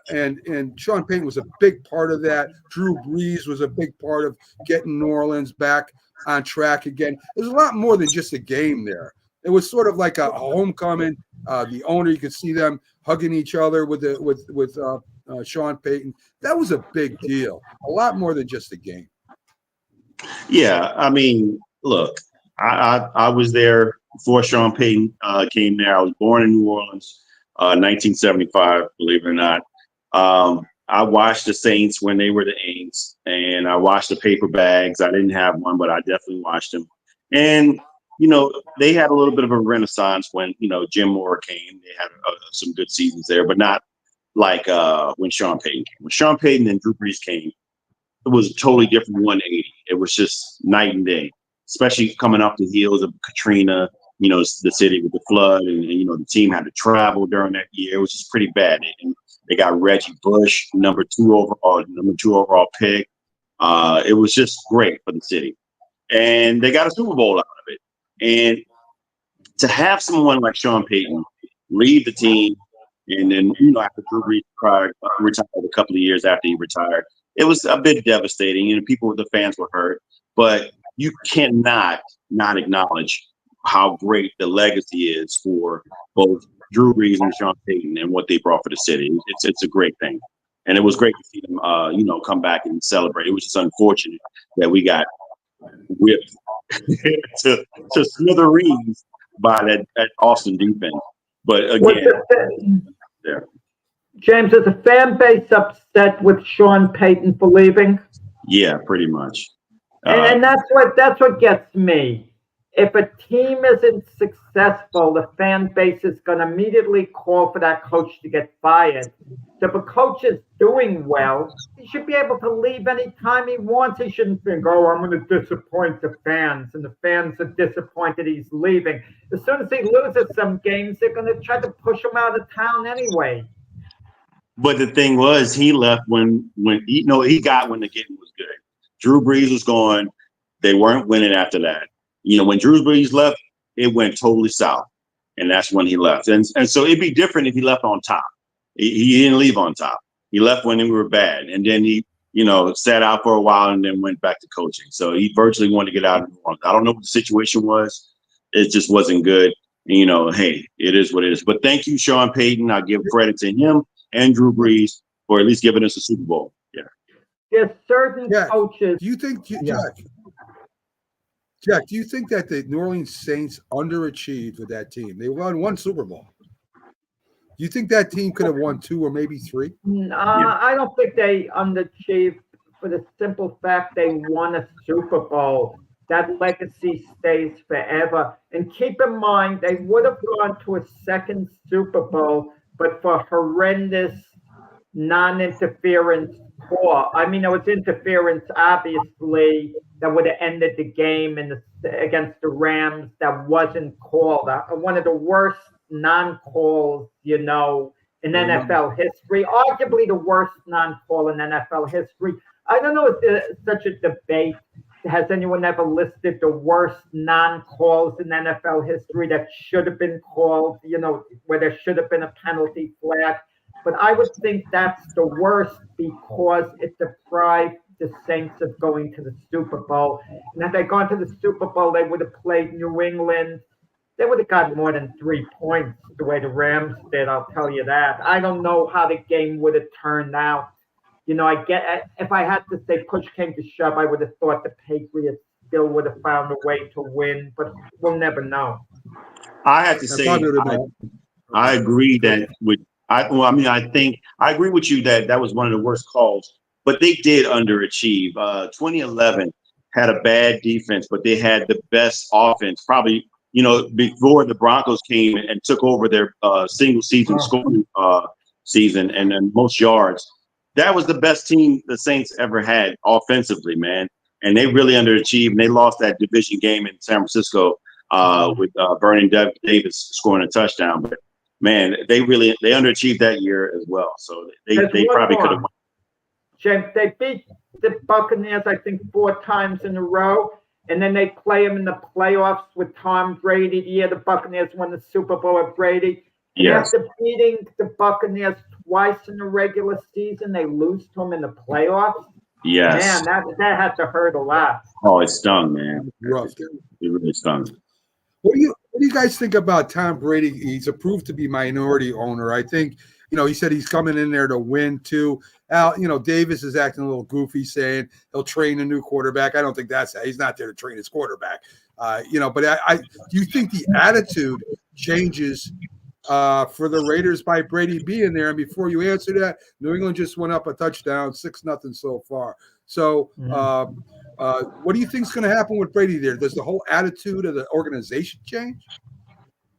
And Sean Payton was a big part of that. Drew Brees was a big part of getting New Orleans back on track again. There's a lot more than just a game there. It was sort of like a homecoming. The owner, you could see them hugging each other with Sean Payton. That was a big deal. A lot more than just a game. Yeah, I mean, look, I was there before Sean Payton came there. I was born in New Orleans, 1975, believe it or not. I watched the Saints when they were the Aints, and I watched the paper bags. I didn't have one, but I definitely watched them. And they had a little bit of a renaissance when, Jim Moore came. They had some good seasons there, but not like when Sean Payton came. When Sean Payton and Drew Brees came, it was a totally different 180. It was just night and day, especially coming off the heels of Katrina, the city with the flood, and the team had to travel during that year. It was just pretty bad. And they got Reggie Bush, number two overall pick. It was just great for the city. And they got a Super Bowl out of it. And to have someone like Sean Payton leave the team, and then, after Drew Brees retired a couple of years after he retired, it was a bit devastating. The fans were hurt. But you cannot not acknowledge how great the legacy is for both Drew Brees and Sean Payton and what they brought for the city. It's a great thing. And it was great to see them, come back and celebrate. It was just unfortunate that we got whipped to smithereens by that Austin defense. But again, there. James, is the fan base upset with Sean Payton for leaving? Yeah, pretty much. And that's what gets me. If a team isn't successful, the fan base is going to immediately call for that coach to get fired. So if a coach is doing well, he should be able to leave anytime he wants. He shouldn't think, I'm going to disappoint the fans, and the fans are disappointed he's leaving. As soon as he loses some games, they're going to try to push him out of town anyway. But the thing was, he left when he got when the game was good. Drew Brees was gone. They weren't winning after that. When Drew Brees left, it went totally south, and that's when he left. And so it'd be different if he left on top. He didn't leave on top. He left when we were bad, and then he, sat out for a while and then went back to coaching. So he virtually wanted to get out of New Orleans. I don't know what the situation was. It just wasn't good. And, hey, it is what it is. But thank you, Sean Payton. I give credit to him and Drew Brees for at least giving us a Super Bowl. there's certain Jack, coaches. Do you think, Yeah. Jack, do you think that the New Orleans Saints underachieved with that team? They won one Super Bowl. Do you think that team could have won 2 or maybe 3? I don't think they underachieved for the simple fact they won a Super Bowl. That legacy stays forever. And keep in mind, they would have gone to a second Super Bowl, but for horrendous non-interference call. I mean, there was interference, obviously, that would have ended the game against the Rams that wasn't called. One of the worst non-calls, in NFL history. Arguably the worst non-call in NFL history. I don't know if there's such a debate. Has anyone ever listed the worst non-calls in NFL history that should have been called, where there should have been a penalty flag? But I would think that's the worst because it deprived the Saints of going to the Super Bowl. And had they gone to the Super Bowl, they would have played New England. They would have gotten more than 3 points the way the Rams did, I'll tell you that. I don't know how the game would have turned out. If I had to say push came to shove, I would have thought the Patriots still would have found a way to win, but we'll never know. I have to say, I agree that I agree with you that was one of the worst calls, but they did underachieve. 2011 had a bad defense, but they had the best offense, probably, before the Broncos came and took over their single season scoring season and then most yards. That was the best team the Saints ever had offensively, man. And they really underachieved. And they lost that division game in San Francisco with Vernon Davis scoring a touchdown. But man, they underachieved that year as well. So they probably could have won. James, they beat the Buccaneers, I think, 4 times in a row. And then they play them in the playoffs with Tom Brady. The year the Buccaneers won the Super Bowl with Brady. And yes. After beating the Buccaneers twice in the regular season, they lose to them in the playoffs. Yes. Man, that had to hurt a lot. Oh, it stung, man. Rough. It really stung. What do you guys think about Tom Brady? He's approved to be minority owner. I think, he said he's coming in there to win too. Al, Davis is acting a little goofy, saying he'll train a new quarterback. I don't think he's not there to train his quarterback. But do you think the attitude changes for the Raiders by Brady being there? And before you answer that, New England just went up a touchdown, 6-0 so far. So what do you think is going to happen with Brady there? Does the whole attitude of the organization change?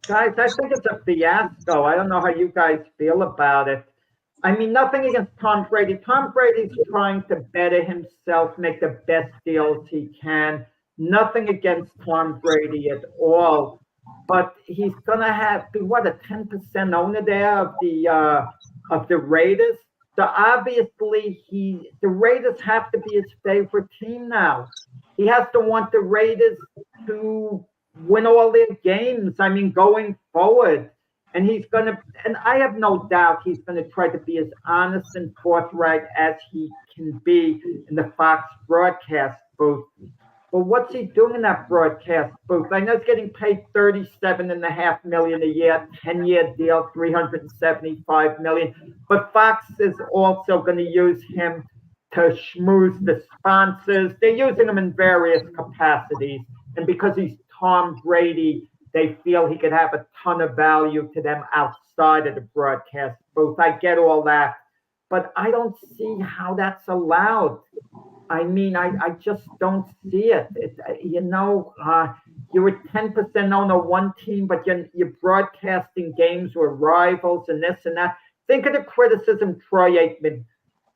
Guys, I think it's a fiasco. I don't know how you guys feel about it. I mean, nothing against Tom Brady. Tom Brady's trying to better himself, make the best deals he can. Nothing against Tom Brady at all. But he's gonna be a 10% owner there of the Raiders. So obviously the Raiders have to be his favorite team now. He has to want the Raiders to win all their games. I mean, going forward. And I have no doubt he's gonna try to be as honest and forthright as he can be in the Fox broadcast booth. But what's he doing in that broadcast booth? I know he's getting paid $37.5 million a year, 10-year deal, $375 million. But Fox is also going to use him to schmooze the sponsors. They're using him in various capacities. And because he's Tom Brady, they feel he could have a ton of value to them outside of the broadcast booth. I get all that. But I don't see how that's allowed. I mean, I just don't see it. You're a 10% owner of one team, but you're broadcasting games with rivals and this and that. Think of the criticism Troy Aikman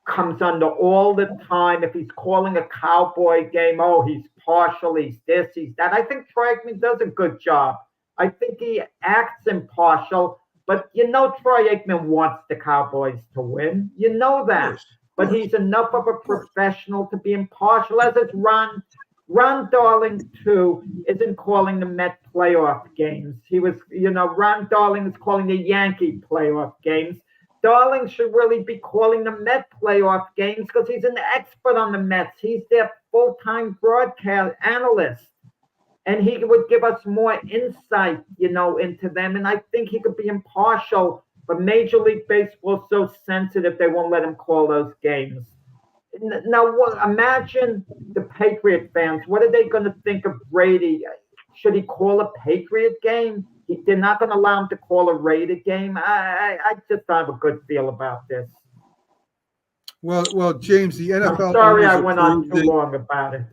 comes under all the time. If he's calling a Cowboy game, he's partial, he's this, he's that. I think Troy Aikman does a good job. I think he acts impartial, but Troy Aikman wants the Cowboys to win. You know that. But he's enough of a professional to be impartial, as is Ron Darling, too, isn't calling the Met playoff games. He was, Ron Darling is calling the Yankee playoff games. Darling should really be calling the Met playoff games because he's an expert on the Mets. He's their full-time broadcast analyst. And he would give us more insight, into them. And I think he could be impartial. But Major League Baseball is so sensitive, they won't let him call those games. Now, imagine the Patriot fans. What are they going to think of Brady? Should he call a Patriot game? They're not going to allow him to call a Raider game. I just don't have a good feel about this. Well, James, the NFL. I'm sorry I went on too long about it.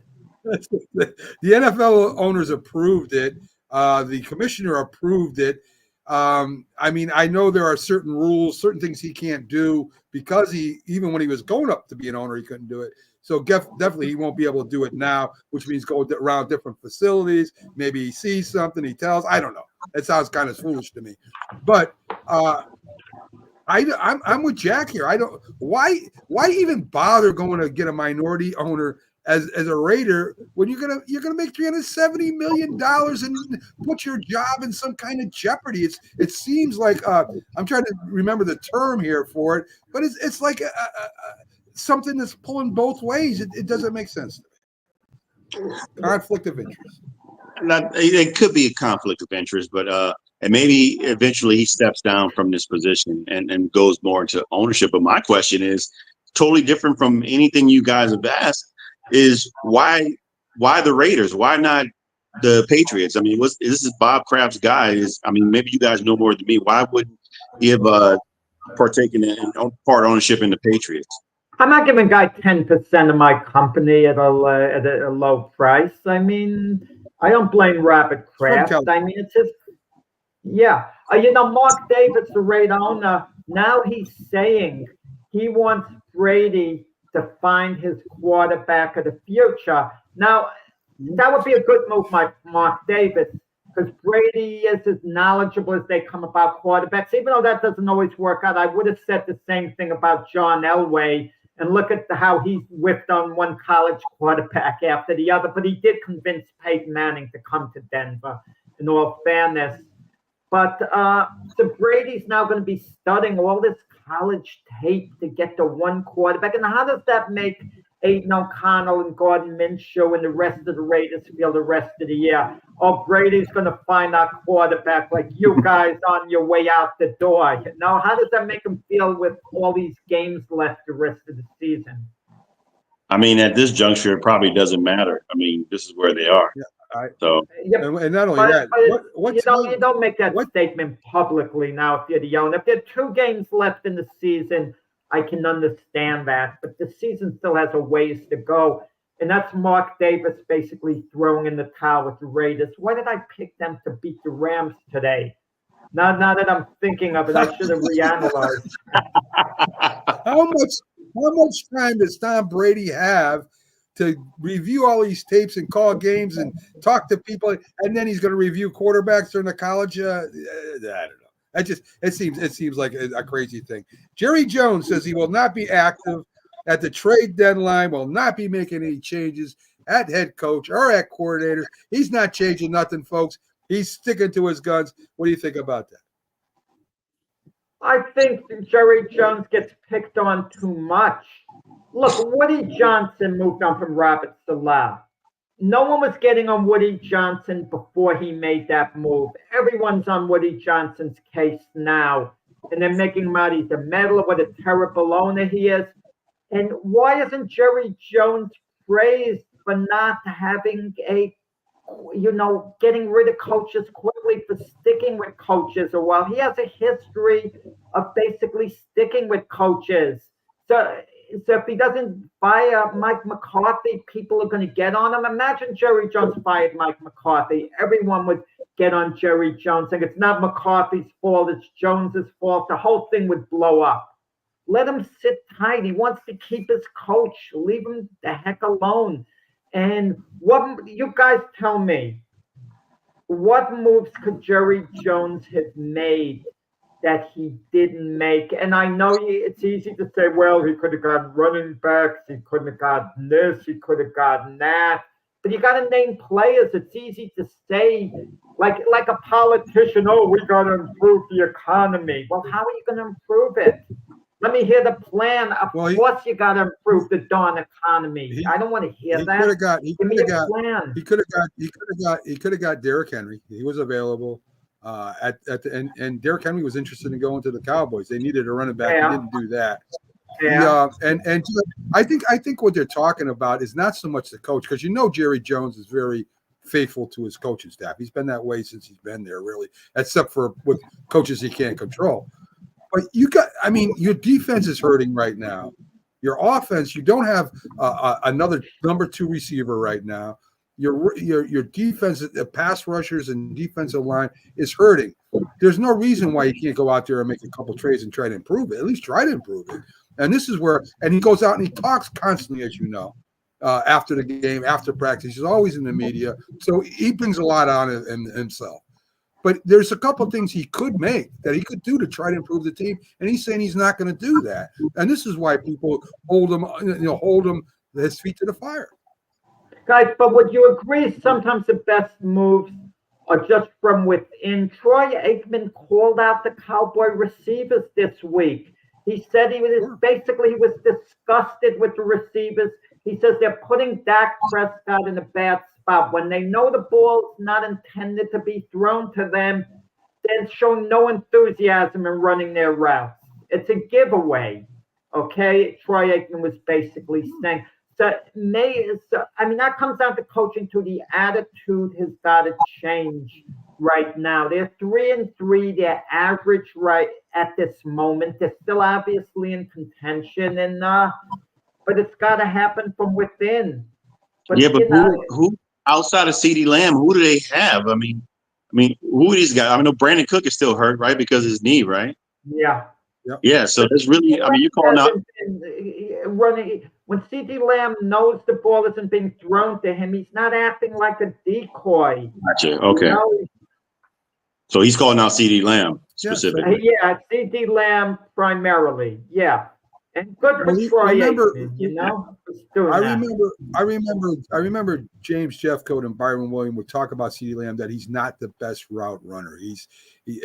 The NFL owners approved it. The commissioner approved it. I mean, I know there are certain rules, certain things he can't do because even when he was going up to be an owner, he couldn't do it. So definitely he won't be able to do it now, which means go around different facilities. Maybe he sees something, he tells. I don't know. That sounds kind of foolish to me. But I'm with Jack here. I don't. Why even bother going to get a minority owner as a Raider when you're gonna make $370 million and put your job in some kind of jeopardy? It seems like I'm trying to remember the term here for it, but it's like something that's pulling both ways. It doesn't make sense to me. Conflict of interest. It could be a conflict of interest, but and maybe eventually he steps down from this position and goes more into ownership. But my question is totally different from anything you guys have asked. Is why the Raiders? Why not the Patriots? I mean, this is Bob Kraft's guy. Maybe you guys know more than me. Why wouldn't he have partaken in part ownership in the Patriots? I'm not giving a guy 10% of my company at a low price. I mean, I don't blame Robert Kraft. I mean, it's just, yeah. Mark Davis, the Raider owner, now he's saying he wants Brady to find his quarterback of the future. Now, that would be a good move by Mark Davis, because Brady is as knowledgeable as they come about quarterbacks. Even though that doesn't always work out, I would have said the same thing about John Elway. And look at how he whiffed on one college quarterback after the other. But he did convince Peyton Manning to come to Denver, in all fairness. But so Brady's now going to be studying all this college tape to get to one quarterback. And how does that make Aiden O'Connell and Gordon Minshew and the rest of the Raiders feel the rest of the year? Oh, Brady's going to find our quarterback like you guys on your way out the door. Now, how does that make them feel with all these games left the rest of the season? I mean, at this juncture, it probably doesn't matter. I mean, this is where they are. Yeah. And not only that, you don't make that statement publicly now if you're the owner. If there are 2 games left in the season, I can understand that. But the season still has a ways to go. And that's Mark Davis basically throwing in the towel with the Raiders. Why did I pick them to beat the Rams today? Now that I'm thinking of it, I should have reanalyzed. How much time does Tom Brady have to review all these tapes and call games and talk to people, and then he's going to review quarterbacks during the college? I don't know. It seems like a crazy thing. Jerry Jones says he will not be active at the trade deadline, will not be making any changes at head coach or at coordinators. He's not changing nothing, folks. He's sticking to his guns. What do you think about that? I think Jerry Jones gets picked on too much. Look, Woody Johnson moved on from Robert Saleh. No one was getting on Woody Johnson before he made that move. Everyone's on Woody Johnson's case now. And they're making him out he's a meddler, what a terrible owner he is. And why isn't Jerry Jones praised for not having getting rid of coaches quickly, for sticking with coaches a while? He has a history of basically sticking with coaches. So if he doesn't fire Mike McCarthy, people are going to get on him. Imagine Jerry Jones fired Mike McCarthy. Everyone would get on Jerry Jones, saying it's not McCarthy's fault, it's Jones's fault. The whole thing would blow up. Let him sit tight. He wants to keep his coach. Leave him the heck alone. And what you guys tell me, what moves could Jerry Jones have made that he didn't make? And I know it's easy to say, well, he could have gotten running backs, he couldn't have gotten this, he could have gotten that. But you got to name players. It's easy to say, like a politician, oh, we got to improve the economy. Well, how are you going to improve it? Let me hear the plan. Of course, you got to improve the darn economy. I don't want to hear that. He could have got Derrick Henry. He was available. And Derrick Henry was interested in going to the Cowboys. They needed a running back. He didn't do that. Yeah. And I think what they're talking about is not so much the coach, because Jerry Jones is very faithful to his coaching staff. He's been that way since he's been there, really, except for with coaches he can't control. But your defense is hurting right now. Your offense, you don't have another number 2 receiver right now. Your defense, the pass rushers and defensive line is hurting. There's no reason why you can't go out there and make a couple trades and try to improve it. At least try to improve it. And this is where, and he goes out and he talks constantly, as you know, after the game, after practice. He's always in the media, so he brings a lot on himself. But there's a couple of things he could make that he could do to try to improve the team, and he's saying he's not going to do that. And this is why people hold him his feet to the fire. Guys, but would you agree sometimes the best moves are just from within? Troy Aikman called out the Cowboy receivers this week. He said he was disgusted with the receivers. He says they're putting Dak Prescott in a bad spot. When they know the ball's not intended to be thrown to them, they're showing no enthusiasm in running their routes. It's a giveaway, okay? Troy Aikman was basically saying. That comes down to coaching too. The attitude has got to change right now. They're 3-3. They're average right at this moment. They're still obviously in contention, but it's got to happen from within. But who outside of CeeDee Lamb? Who do they have? I mean, who are these guys? I know Brandon Cook is still hurt, right, because of his knee, right? Yeah. Yeah. So it's really, you're calling out. When CeeDee Lamb knows the ball isn't being thrown to him, he's not acting like a decoy. Gotcha. Okay. So he's calling out CeeDee Lamb specifically. Yeah, CeeDee Lamb primarily. Yeah. And good for Troy Aikman, I remember James Jeffcoat and Byron Williams would talk about CeeDee Lamb that he's not the best route runner.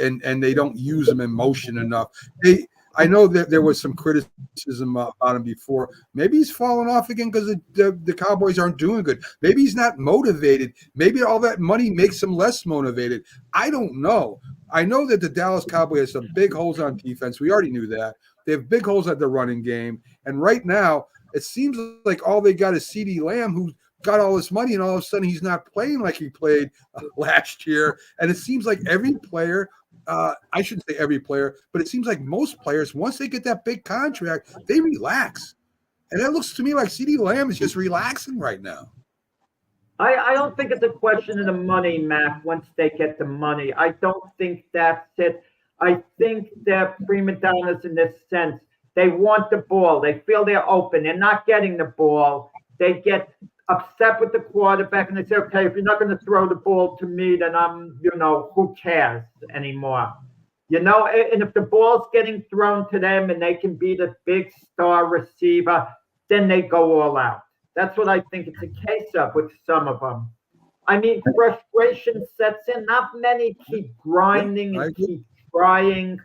And they don't use him in motion enough. I know that there was some criticism about him before. Maybe he's fallen off again because the Cowboys aren't doing good. Maybe he's not motivated. Maybe all that money makes him less motivated. I don't know. I know that the Dallas Cowboys have some big holes on defense. We already knew that. They have big holes at the running game. And right now, it seems like all they got is CeeDee Lamb, who got all this money, and all of a sudden he's not playing like he played last year. And it seems like every player – I shouldn't say every player, but it seems like most players, once they get that big contract, they relax. And it looks to me like CeeDee Lamb is just relaxing right now. I don't think it's a question of the money, Mac, once they get the money. I don't think that's it. I think they're prima donnas in this sense. They want the ball. They feel they're open. They're not getting the ball. They get upset with the quarterback and they say, okay, if you're not going to throw the ball to me, then who cares anymore? And if the ball's getting thrown to them and they can be the big star receiver, then they go all out. That's what I think it's a case of with some of them. Frustration sets in. Not many keep grinding and keep trying.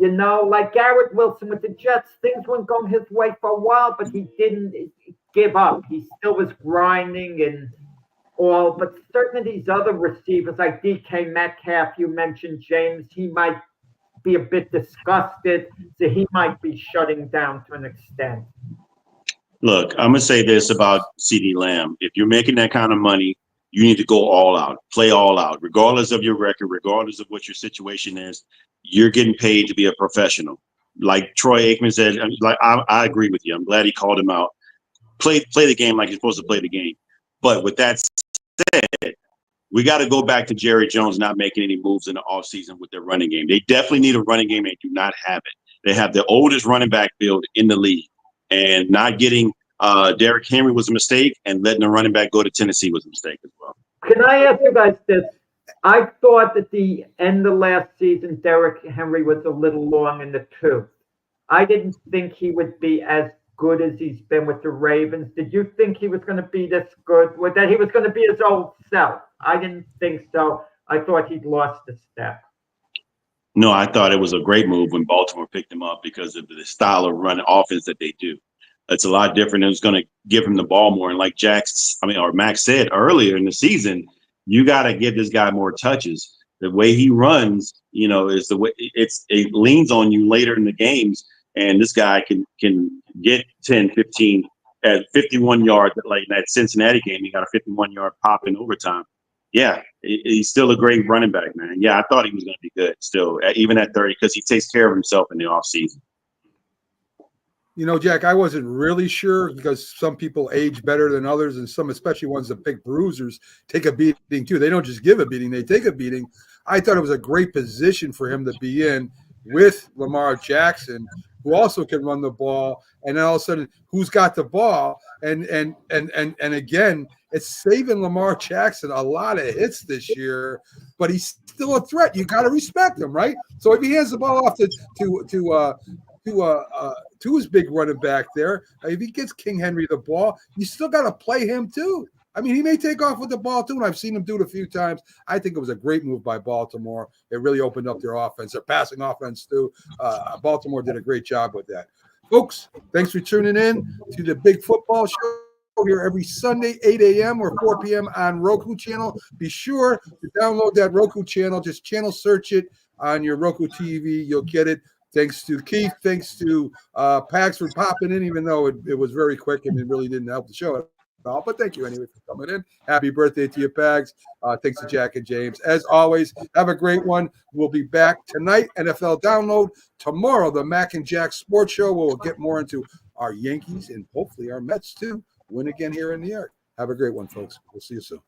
Like Garrett Wilson with the Jets, things weren't going his way for a while, but he didn't give up. He still was grinding and all. But certain of these other receivers, like DK Metcalf, you mentioned, James, he might be a bit disgusted, so he might be shutting down to an extent. Look, I'm going to say this about CeeDee Lamb. If you're making that kind of money, you need to go all out, play all out, regardless of your record, regardless of what your situation is. You're getting paid to be a professional. Like Troy Aikman said, I agree with you. I'm glad he called him out. Play the game like you're supposed to play the game. But with that said, we got to go back to Jerry Jones not making any moves in the offseason with their running game. They definitely need a running game. They do not have it. They have the oldest running back field in the league. And not getting Derrick Henry was a mistake, and letting the running back go to Tennessee was a mistake as well. Can I ask you guys this? I thought at the end of last season, Derrick Henry was a little long in the tooth. I didn't think he would be as good as he's been with the Ravens. Did you think he was going to be this good? Or that he was going to be his old self? I didn't think so. I thought he'd lost a step. No, I thought it was a great move when Baltimore picked him up because of the style of running offense that they do. It's a lot different. It was going to give him the ball more. And like Max said earlier in the season, you got to give this guy more touches. The way he runs, is the way it leans on you later in the games And this guy can get 10, 15 at 51 yards. Like in that Cincinnati game, he got a 51-yard pop in overtime. Yeah, he's still a great running back, man. Yeah, I thought he was going to be good still, even at 30, because he takes care of himself in the offseason. You know, Jack, I wasn't really sure because some people age better than others, and some, especially ones that big bruisers, take a beating too. They don't just give a beating, they take a beating. I thought it was a great position for him to be in with Lamar Jackson, who also can run the ball. And then all of a sudden, who's got the ball? And again, it's saving Lamar Jackson a lot of hits this year, but he's still a threat. You got to respect him, right? So if he hands the ball off to his big running back there, if he gets King Henry the ball, you still got to play him too. I mean, he may take off with the ball too, and I've seen him do it a few times. I think it was a great move by Baltimore. It really opened up their offense, their passing offense too. Baltimore did a great job with that. Folks, thanks for tuning in to the Big Football Show here every Sunday, 8 a.m. or 4 p.m. on Roku channel. Be sure to download that Roku channel. Just channel search it on your Roku TV. You'll get it. Thanks to Keith. Thanks to Pax for popping in, even though it was very quick and it really didn't help the show at all. But thank you anyway for coming in. Happy birthday to you, Pags. Thanks to Jack and James. As always, have a great one. We'll be back tonight, NFL Download. Tomorrow, the Mac and Jack Sports Show, where we'll get more into our Yankees and hopefully our Mets too. Win again here in New York. Have a great one, folks. We'll see you soon.